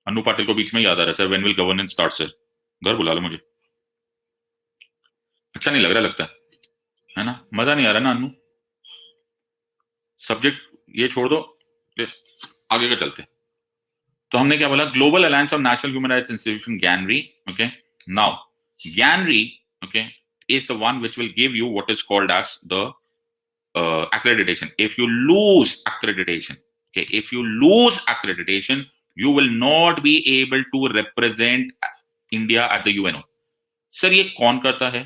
Anu Patil को बीच में याद आ रहा है, sir when will governance start sir? घर बुला लो मुझे। अच्छा नहीं लग रहा, लगता है ना? मजा नहीं आ रहा ना अनु? सब्जेक्ट ये छोड़ दो, आगे का चलते। तो हमने क्या बोला? Global alliance of national human rights institution GANHRI. Okay, now GANHRI okay is the one which will give you what is called as the accreditation. If you lose accreditation, okay, if you lose accreditation, you will not be able to represent India at the UNO. Sir ये कौन करता है?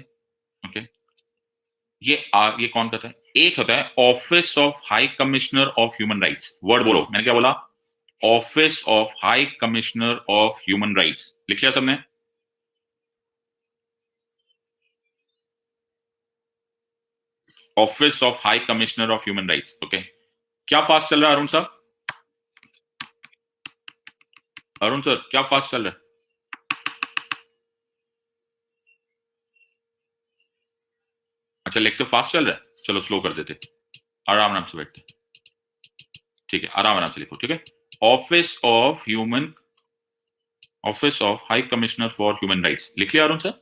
Okay okay. ये कौन करता है? एक होता है office of high commissioner of human rights. Word बोलो, मैंने क्या बोला? Office of high commissioner of human rights. लिख लिया सबने? Office of high commissioner of human rights. Okay, क्या फास्ट चल रहा है अरुण साहब? अरुण सर क्या फास्ट चल रहा है? अच्छा, लेक्चर फास्ट चल रहा है, चलो स्लो कर देते, आराम आराम से बैठते। ठीक है, आराम आराम से लिखो। ठीक है, office of human, office of high commissioner for human rights. लिख लिया Arun sir?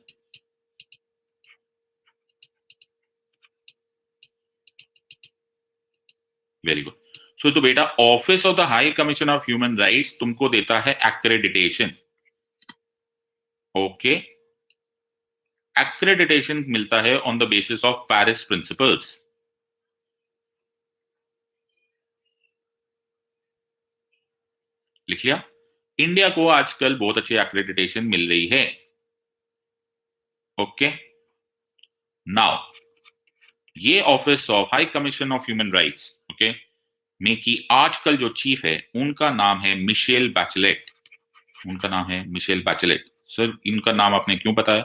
Very good. So तो बेटा office of the high commission of human rights तुमको देता है एक्रेडिटेशन। ओके, एक्रेडिटेशन मिलता है on the basis of Paris principles. लिख लिया? इंडिया को आजकल बहुत अच्छी एक्रेडिटेशन मिल रही है। ओके, नाउ ये office of high commission of human rights okay में की आजकल जो चीफ है उनका नाम है मिशेल बैचलेट। उनका नाम है मिशेल बैचलेट। सर इनका नाम आपने क्यों बताया?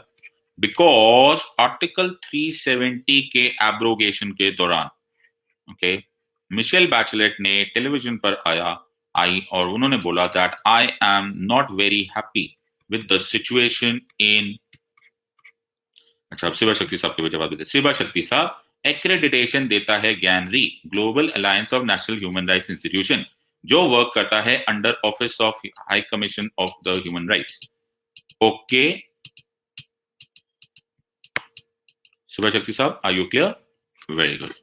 बिकॉज आर्टिकल 370 के एब्रोगेशन के दौरान ओके मिशेल बैचलेट ने टेलीविजन पर आई और उन्होंने बोला that I am not very happy with the situation in. अच्छा, अब शिवा शक्ति साहब के जवाब देते। शिवा शक्ति साहब, एक्रेडिटेशन देता है GANHRI, global alliance of national human rights institution, जो वर्क करता है under office of high commission of the human rights. Okay Shiva Shakti साहब, are you clear? Very good.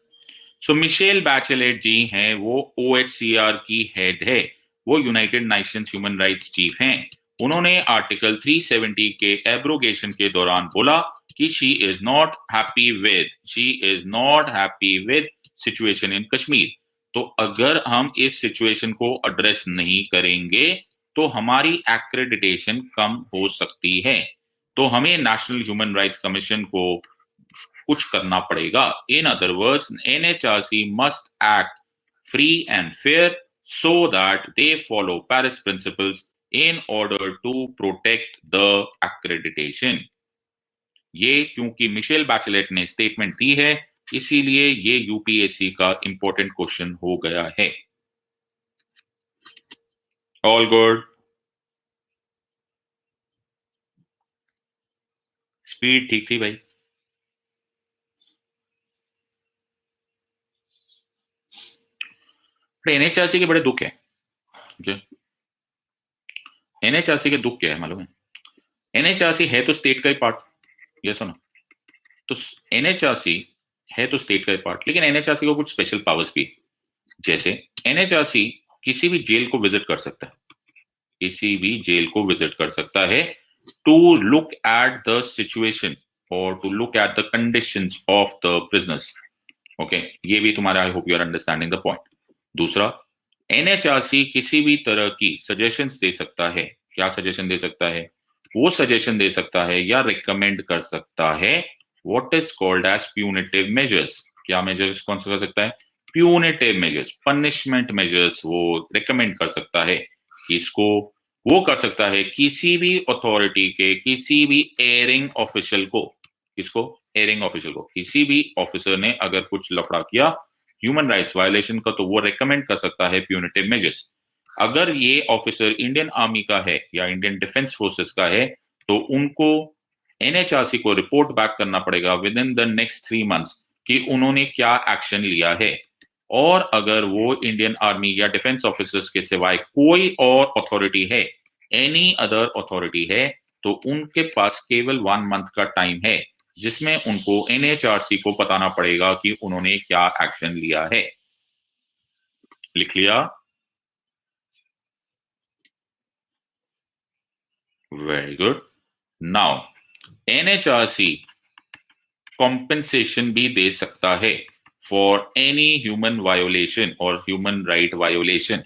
So Michelle Bachelet ji हैं वो OHCR की हेड है, वो United Nations human rights chief हैं। उन्होंने आर्टिकल 370 के एब्रोगेशन के दौरान बोला कि she is not happy with situation in Kashmir. तो अगर हम इस सिचुएशन को एड्रेस नहीं करेंगे तो हमारी एक्रेडिटेशन कम हो सकती है, तो हमें नेशनल ह्यूमन राइट्स कमीशन को कुछ करना पड़ेगा। इन other words NHRC must act free and fair so that they follow Paris principles in order to protect the accreditation. ये क्योंकि मिशेल बैचलेट ने स्टेटमेंट दी है इसीलिए ये UPSC का इंपॉर्टेंट क्वेश्चन हो गया है। All good? स्पीड ठीक थी भाई? NHRC के बड़े दुख है। ओके, एनएचआरसी के दुख क्या है मालूम है? एनएचआरसी है तो स्टेट का ही पार्ट, ये सुनो, तो एनएचआरसी है तो स्टेट का ही पार्ट, लेकिन एनएचआरसी को कुछ स्पेशल पावर्स भी, जैसे एनएचआरसी किसी भी जेल को विजिट कर सकता है, किसी भी जेल को विजिट कर सकता है to look at the situation और to look at the conditions of the prisoners. Okay, ये भी तुम्हारा, I hope you are understanding the point. दूसरा, एनएचआरसी किसी भी तरह की सजेशंस दे सकता है। क्या सजेशन दे सकता है? वो सजेशन दे सकता है या रिकमेंड कर सकता है what is called as punitive measures. क्या मेजर्स कौन सा कर सकता है? प्यूनिटिव मेजर्स, पनिशमेंट मेजर्स वो रिकमेंड कर सकता है। इसको वो कर सकता है किसी भी अथॉरिटी के किसी भी एयरिंग ऑफिशियल को, किसको? एयरिंग ऑफिशियल को। किसी भी ऑफिसर ने अगर कुछ लफड़ा किया ह्यूमन राइट्स वायलेशन का, तो वो रेकमेंड कर सकता है प्यूनिटिव मेजर्स। अगर ये ऑफिसर इंडियन आर्मी का है या इंडियन डिफेंस फोर्सेस का है, तो उनको एनएचआरसी को रिपोर्ट बैक करना पड़ेगा with in the next 3 months कि उन्होंने क्या एक्शन लिया है। और अगर वो इंडियन आर्मी या डिफेंस ऑफिसर्स के सिवाय कोई और अथॉरिटी है, एनी अदर अथॉरिटी है, तो उनके पास केवल 1 मंथ का टाइम है जिसमें उनको एनएचआरसी को बताना पड़ेगा कि उन्होंने क्या एक्शन लिया है। लिख लिया? Very good. Now NHRC compensation भी दे सकता है फॉर एनी ह्यूमन वायोलेशन और ह्यूमन राइट वायोलेशन।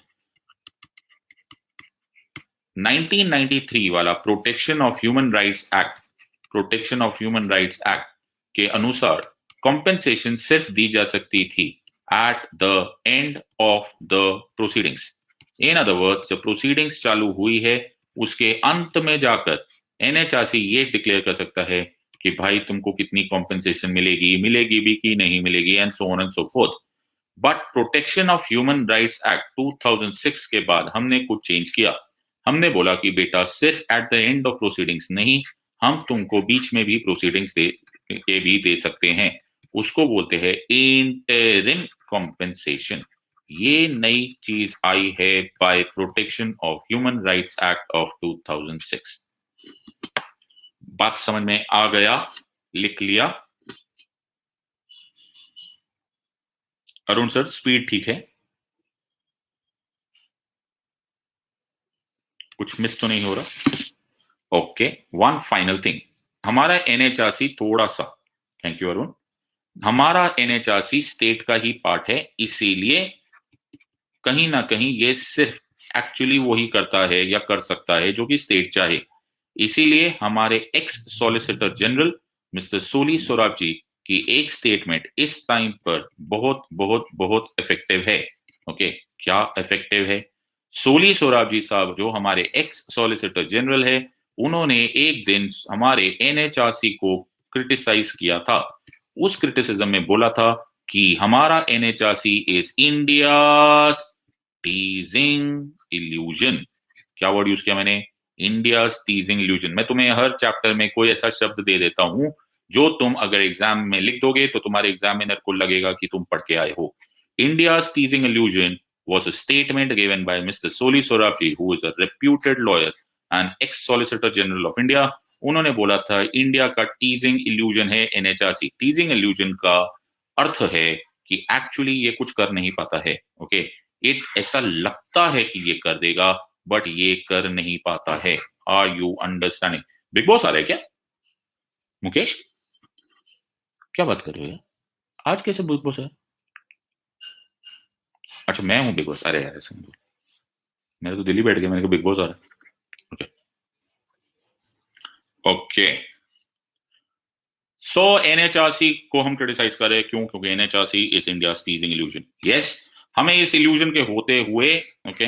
1993 वाला protection of human rights act, protection of human rights act के अनुसार कॉम्पेंसेशन सिर्फ दी जा सकती थी at the end of the proceedings. In other words, जब प्रोसीडिंग्स चालू हुई है उसके अंत में जाकर एनएचआरसी ये डिक्लेयर कर सकता है कि भाई तुमको कितनी कॉम्पेंसेशन मिलेगी, मिलेगी भी कि नहीं मिलेगी, and so on and so fourth. But protection of human rights act 2006 के बाद हमने कुछ चेंज किया। हमने बोला कि बेटा सिर्फ at the end of proceedings नहीं, हम तुमको बीच में भी प्रोसीडिंग्स दे सकते हैं। उसको बोलते हैं इंटरिम कॉम्पेंसेशन। ये नई चीज आई है by protection of human rights act of 2006। बात समझ में आ गया? लिख लिया? अरुण सर स्पीड ठीक है? कुछ मिस तो नहीं हो रहा? ओके, वन फाइनल थिंग, हमारा एनएचआरसी थोड़ा सा, थैंक यू अरुण, हमारा एनएचआरसी स्टेट का ही पार्ट है, इसीलिए कहीं ना कहीं ये सिर्फ एक्चुअली वही करता है या कर सकता है जो कि स्टेट चाहे। इसीलिए हमारे एक्स सॉलिसिटर जनरल मिस्टर सोली सोराब जी की एक स्टेटमेंट इस टाइम पर बहुत बहुत बहुत इफेक्टिव है। ओके, क्या इफेक्टिव है? सोली सोराब जी साहब जो हमारे एक्स सॉलिसिटर जनरल है, उन्होंने एक दिन हमारे एनएचआरसी को क्रिटिसाइज किया था। उस क्रिटिसिज्म में बोला था कि हमारा एनएचआरसी इज इंडिया टीजिंग इल्यूजन। क्या वर्ड यूज किया मैंने? India टीजिंग illusion. मैं तुम्हें हर चैप्टर में कोई ऐसा शब्द दे देता हूं जो तुम अगर एग्जाम में लिख दोगे तो तुम्हारे एग्जामिनर को लगेगा कि तुम पढ़ के आए हो। India टीजिंग illusion was a statement given by Mr. Soli Sorabi, who is a reputed lawyer and ex-Solicitor General of India। उन्होंने बोला था इंडिया का टीजिंग इल्यूजन है एनएचआरसी। टीजिंग इल्यूजन का अर्थ है कि एक्चुअली ये कुछ कर नहीं पाता है। ओके, इट ऐसा लगता है कि ये कर देगा बट ये कर नहीं पाता है। Are you understanding? Bigg Boss आ रहा है क्या मुकेश? क्या बात कर रहे हो? आज कैसे बिग बॉस है? अच्छा मैं हूँ बिग बॉस? अरे यार ऐसे मेरे तो दिल्ली बैठ गया, मैंने कहा बिग बॉस आ रहा है। ओके ओके, सो एनएचआरसी को हम क्रिटिसाइज कर रहे हैं, क्यों? क्योंकि NHRC is India टीजिंग illusion. Yes, हमें इस इल्यूजन के होते हुए, ओके,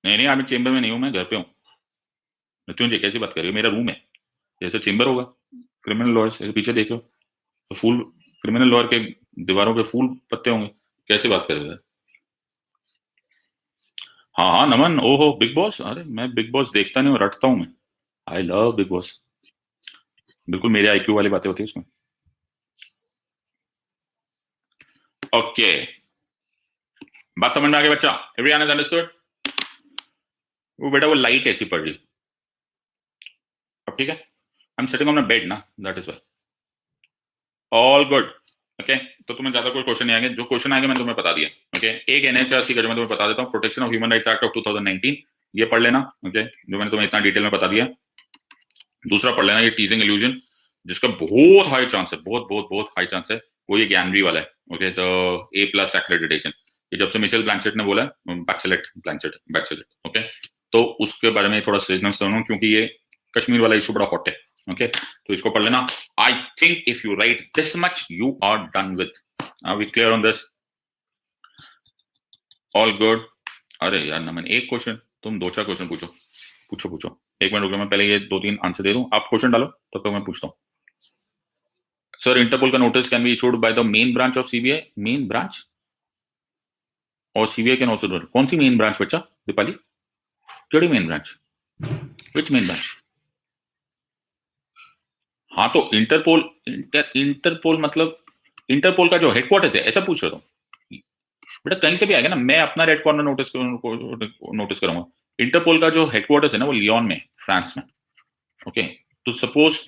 नहीं नहीं मैं चेंबर में नहीं हूं, मैं घर पे हूँ। मृत्युंजय कैसी बात कर रही हो? मेरा रूम है, जैसे चेंबर होगा क्रिमिनल लॉयर से, पीछे देखो तो फूल, क्रिमिनल लॉयर के दीवारों पे फूल पत्ते होंगे, कैसी बात कर रहे हो? हाँ हाँ नमन, ओहो बिग बॉस, अरे मैं बिग बॉस देखता नहीं हूँ, रटता हूँ मैं। आई लव बिग बॉस, बिल्कुल मेरे आईक्यू वाली बातें होती है उसमें। ओके, बात समझ में आ गई बच्चा? Everyone has understood? वो बेटा वो लाइट ऐसी पड़ रही, अब ठीक है? I am sitting on my bed ना, that is why. All good. Okay, तो तुम्हें ज्यादा कोई क्वेश्चन नहीं आएंगे, जो क्वेश्चन आएंगे मैंने तुम्हें बता दिया। ओके, एक एनएचआरसी का जो मैं तुम्हें बता देता हूँ, protection of human rights act of 2019, ये पढ़ लेना। ओके, जो मैंने तुम्हें इतना डिटेल में बता दिया। दूसरा पढ़ लेना ये टीजिंग इल्यूजन, जिसका बहुत हाई चांस है, बहुत बहुत बहुत हाई चांस है, वो ये ज्ञानवी वाला है। ओके, तो A+ एक्रेडिटेशन, ये जब से मिशेल ब्लैंचेट ने बोला, बैचेलेट, ओके, तो उसके बारे में थोड़ा सीरियसनेस सुनो, क्योंकि ये कश्मीर वाला इशू बड़ा हॉट है। ओके, तो इसको पढ़ लेना। I think if you write this much you are done with. Are we clear on this? All good. अरे यार नमन, एक क्वेश्चन, तुम 2-4 क्वेश्चन पूछो। एक मिनट रुको, मैं पहले ये 2-3 आंसर दे दूं, आप क्वेश्चन डालो तब तक मैं पूछता हूँ। सर, इंटरपोल का notice can be issued by the main branch of CBI. Main branch और सीबीआई कैन आल्सो डू। कौन सी मेन ब्रांच बच्चा? दीपाली, केड़ी मेन ब्रांच? विच मेन ब्रांच? हाँ तो इंटरपोल मतलब इंटरपोल का जो हेडक्वार्टर्स है, ऐसा पूछ रहे हो? बेटा कहीं से भी आएगा ना, मैं अपना रेड कॉर्नर नोटिस करूंगा। इंटरपोल का जो हेडक्वार्टर्स है ना, वो लियोन में, फ्रांस में। ओके, तो सपोज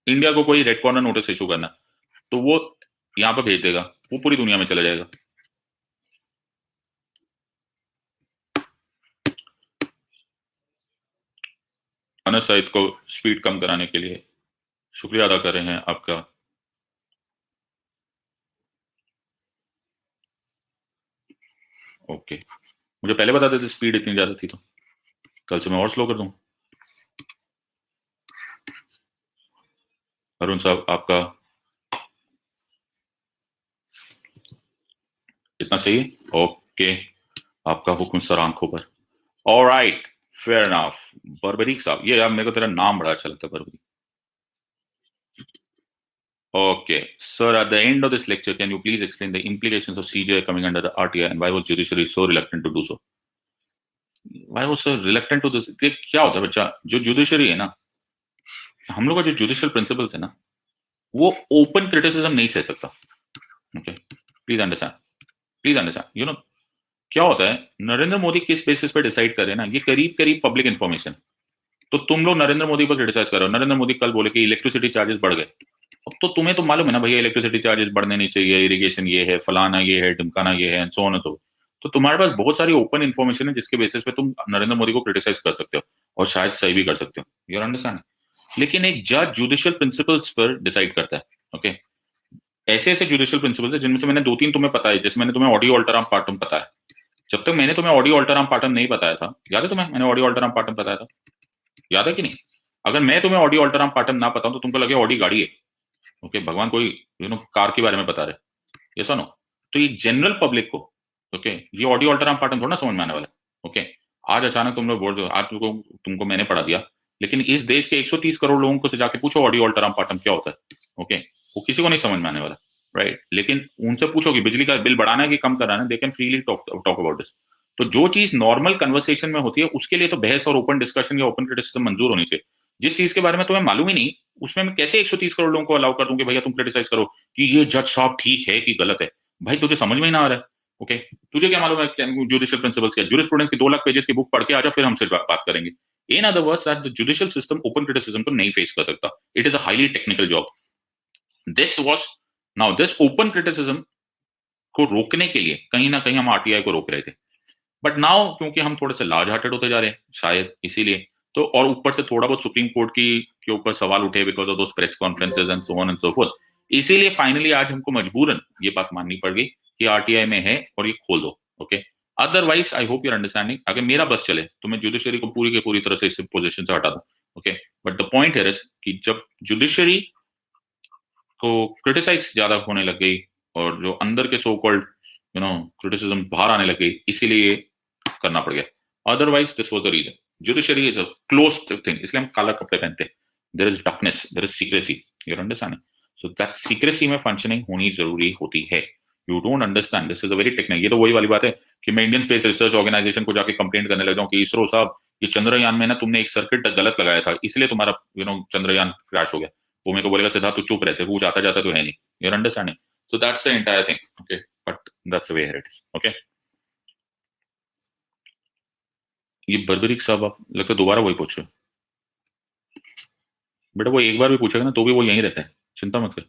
इंडिया को कोई रेड कॉर्नर नोटिस इशू करना, तो वो यहाँ पे भेज देगा, वो पूरी दुनिया में चला जाएगा। अनस सईद को स्पीड कम कराने के लिए शुक्रिया अदा कर रहे हैं आपका। ओके, मुझे पहले बता देते स्पीड इतनी ज्यादा थी तो कल से मैं और स्लो कर दूं। अरुण साहब आपका इतना सही है? ओके, आपका हुक्म सर आंखों पर। Alright, fair enough. बर्बरीक साहब, ये यार मेरे को तेरा नाम बड़ा अच्छा लगता है, Barbarik. Okay, sir, at the end of this lecture, can you please explain the implications of CJI coming under the RTI and why was judiciary so reluctant to do so? Why was so reluctant to this? ये क्या होता है बच्चा, जो judiciary है ना, हम लोग का जो जुडिशियल प्रिंसिपल्स है ना, वो ओपन क्रिटिसिज्म नहीं सह सकता। Okay, please understand you know क्या होता है, नरेंद्र मोदी किस बेसिस पे डिसाइड करे ना, ये करीब करीब पब्लिक इन्फॉर्मेशन। तो तुम लोग नरेंद्र मोदी पर क्रिटिसाइज करो, नरेंद्र मोदी कल बोले कि इलेक्ट्रिसिटी चार्जेस बढ़ गए। अब तो तुम्हें तो मालूम है ना भैया, इलेक्ट्रिसिटी चार्जेस बढ़ने नहीं चाहिए, इरिगेशन ये है, फलाना ये है, ढिमकाना ये है, सो ऑन तो तुम्हारे पास बहुत सारी ओपन इन्फॉर्मेशन है जिसके बेसिस पे तुम नरेंद्र मोदी को क्रिटिसाइज कर सकते हो और शायद सही भी कर सकते हो। You understand? लेकिन एक जज जुडिशियल प्रिंसिपल्स पर डिसाइड करता है। ओके, ऐसे ऐसे जुडिशियल प्रिंसिपल्स है जिनमें से मैंने 2-3 तुम्हें पता है, जैसे मैंने तुम्हें ऑडियो अल्टराम पार्टम पता है। जब तक मैंने तुम्हें ऑडियो अल्टराम पार्टम नहीं बताया था, याद है तुम्हें, मैंने ऑडियो अल्टराम पार्टम बताया था, याद है कि नहीं? अगर मैं तुम्हें ऑडियो अल्टराम पार्टम ना बताऊं तो तुमको लगे ऑडी गाड़ी है। ओके, भगवान कोई कार के बारे में बता रहे, ये सुनो, तो ये जनरल पब्लिक को, ओके, ये ऑडियो अल्टराम पार्टन थोड़ा ना समझ में आने वाला है। ओके, आज अचानक तुम लोग बोल दो, आज तुमको मैंने पढ़ा दिया, लेकिन इस देश के 130 करोड़ लोगों को से जाके पूछो ऑडियो अल्टराम पार्टन क्या होता है। ओके, वो किसी को नहीं समझ में आने वाला, राइट? लेकिन उनसे पूछो कि बिजली का बिल बढ़ाना है कि कम कराना है, they can freely talk about this. तो जो चीज नॉर्मल कन्वर्सेशन में होती है, उसके लिए तो बहस और ओपन डिस्कशन या ओपन क्रिटिसिज्म मंजूर होनी चाहिए। जिस चीज के बारे में तुम्हें मालूम ही नहीं, उसमें मैं कैसे 130 करोड़ लोगों को अलाउ कर दूं कि भैया तुम क्रिटिसाइज करो कि ये जज साहब ठीक है कि गलत है? भाई तुझे समझ में ही ना आ रहा है। ओके, तुझे क्या मालूम है जुडिशियल प्रिंसिपल्स क्या? जूरिस्प्रूडेंस की 2 लाख पेजेस की बुक पढ़ के आजा, फिर हमसे बात करेंगे। इन other words that the judicial system open criticism को नहीं फेस कर सकता। It is a highly technical job. This was now this open criticism को रोकने के लिए कहीं ना कहीं हम आरटीआई को रोक रहे थे, बट नाउ क्योंकि हम थोड़े से लार्ज हार्टेड होते जा रहे हैं शायद इसीलिए, तो और ऊपर से थोड़ा बहुत सुप्रीम कोर्ट की के ऊपर सवाल उठे because of those press conferences and so on and so fourth, इसीलिए फाइनली आज हमको मजबूरन ये बात माननी पड़ गई कि आरटीआई में है और ये खोल दो। Okay, otherwise I hope your understanding, अगर मेरा बस चले तो मैं जुडिशरी को पूरी की पूरी तरह से इस पोजीशन से हटा दूं। Okay, but the point here is कि जब जुडिशरी को क्रिटिसाइज ज्यादा होने लग गई और जो अंदर के सो कॉल्ड क्रिटिसिज्म बाहर आने लग गई, इसीलिए करना पड़ गया। Otherwise this was the reason. Judiciary is a closed thing, इसलिए हम काला कपड़े पहनते हैं। There is darkness, there is secrecy, you understand? So that secrecy में फंक्शनिंग होनी जरूरी होती है। You don't understand, this is a very technical. ये तो वही वाली बात है कि मैं इंडियन स्पेस रिसर्च ऑर्गेनाइजेशन को जाके कंप्लेंट करने लग जाऊं कि इसरो साहब, ये चंद्रयान में ना तुमने एक सर्किट गलत लगाया था, इसलिए तुम्हारा चंद्रयान क्रैश हो गया। वो मेरे को बोलेगा सिद्धार्थ तू चुप रहते, कुछ आता जाता तो है नहीं। You understanding? So that's the entire thing. Okay, but that's the way it is. Okay, ये बर्बरिक साहब आप लगता है दोबारा वही पूछ रहे हो। बेटा वो एक बार भी पूछेगा ना तो भी वो यहीं रहता है, चिंता मत कर।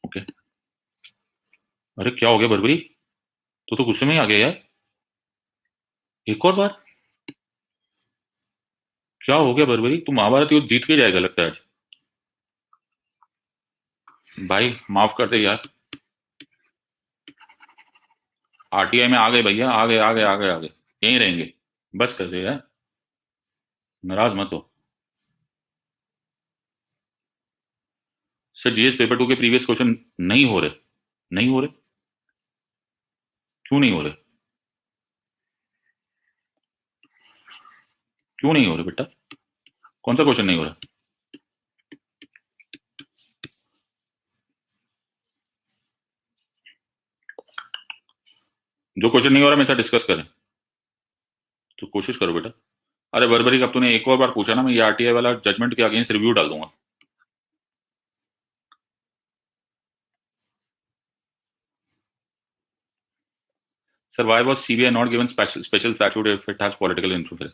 ओके। अरे क्या हो गया बर्बरी, तो गुस्से में ही आ गया यार। एक और बार? क्या हो गया बर्बरी, तू महाभारत युद्ध जीत के जाएगा लगता है आज। भाई माफ कर दे यार। आरटीआई में आ गए भैया, आ गए आ गए आ गए आ गए, यहीं रहेंगे। बस कर दे यार, नाराज मत हो। सर जीएस पेपर टू के प्रीवियस क्वेश्चन नहीं हो रहे। नहीं हो रहे? क्यों नहीं हो रहे? क्यों नहीं हो रहे बेटा? कौन सा क्वेश्चन नहीं हो रहा? जो क्वेश्चन नहीं हो रहा मेरे साथ डिस्कस करें, तो कोशिश करो बेटा। अरे बर्बरी अब तूने एक और बार पूछा ना, मैं ये आरटीआई वाला जजमेंट के अगेंस्ट रिव्यू डाल दूंगा। Sir why was CBI not given special statute if it has political interference?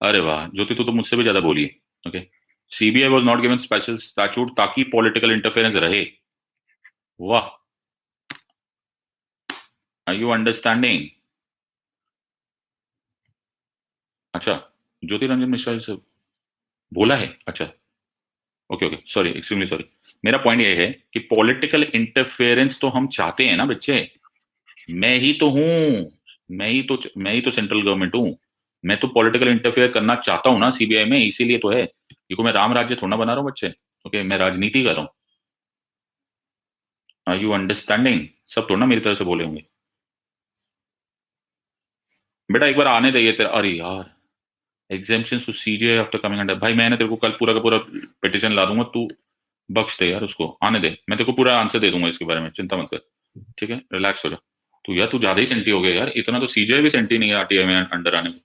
अरे वाह ज्योति, तू तो मुझसे भी ज्यादा बोली है। Okay. CBI was not given special statute ताकि पॉलिटिकल इंटरफेरेंस रहे। वाह। Are you understanding? अच्छा। ज्योति रंजन मिश्रा जी से बोला है? अच्छा। Okay okay, sorry, extremely sorry. मेरा पॉइंट ये है कि पॉलिटिकल इंटरफेरेंस तो हम चाहते हैं ना बच्चे। मैं ही तो हूं। मैं ही तो सेंट्रल गवर्नमेंट हूं। मैं तो पॉलिटिकल इंटरफेयर करना चाहता हूं ना सीबीआई में, इसीलिए तो है, क्योंकि मैं राम राज्य थोड़ा बना रहा हूं बच्चे। ओके, मैं राजनीति कर रहा हूँ। Are you understanding? सब थोड़ा ना मेरी तरह से बोले होंगे। बेटा एक बार आने दे ये तेरा, अरे यार, exemption to CJ after coming under, भाई मैंने तेरे को कल पूरा का पूरा पिटिशन ला दूंगा, तू बख्श दे यार उसको, आने दे, मैं तेरे को पूरा आंसर दे दूंगा इसके बारे में, चिंता मत कर। ठीक है, रिलैक्स हो जा। तू यार, तू ज्यादा ही सेंटी हो गया यार, इतना तो सीजे भी सेंटी नहीं है आरटीआई में अंडर आने में।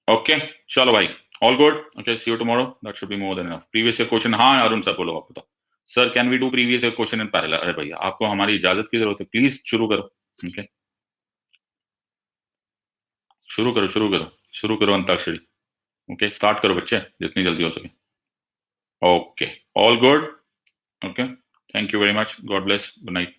ओके, चलो भाई, all good. Okay, see you tomorrow, that should be more than enough. Previous year question, हाँ अरुण सर बोलो, आप बताओ। Sir can we do previous year question in parallel? अरे भैया आपको हमारी इजाजत की जरूरत है, प्लीज शुरू करो। ओके, शुरू करो शुरू करो शुरू करो अंताक्षरी। ओके, स्टार्ट करो बच्चे, जितनी जल्दी हो सके। Okay, all good. Okay, thank you very much, God bless, good night.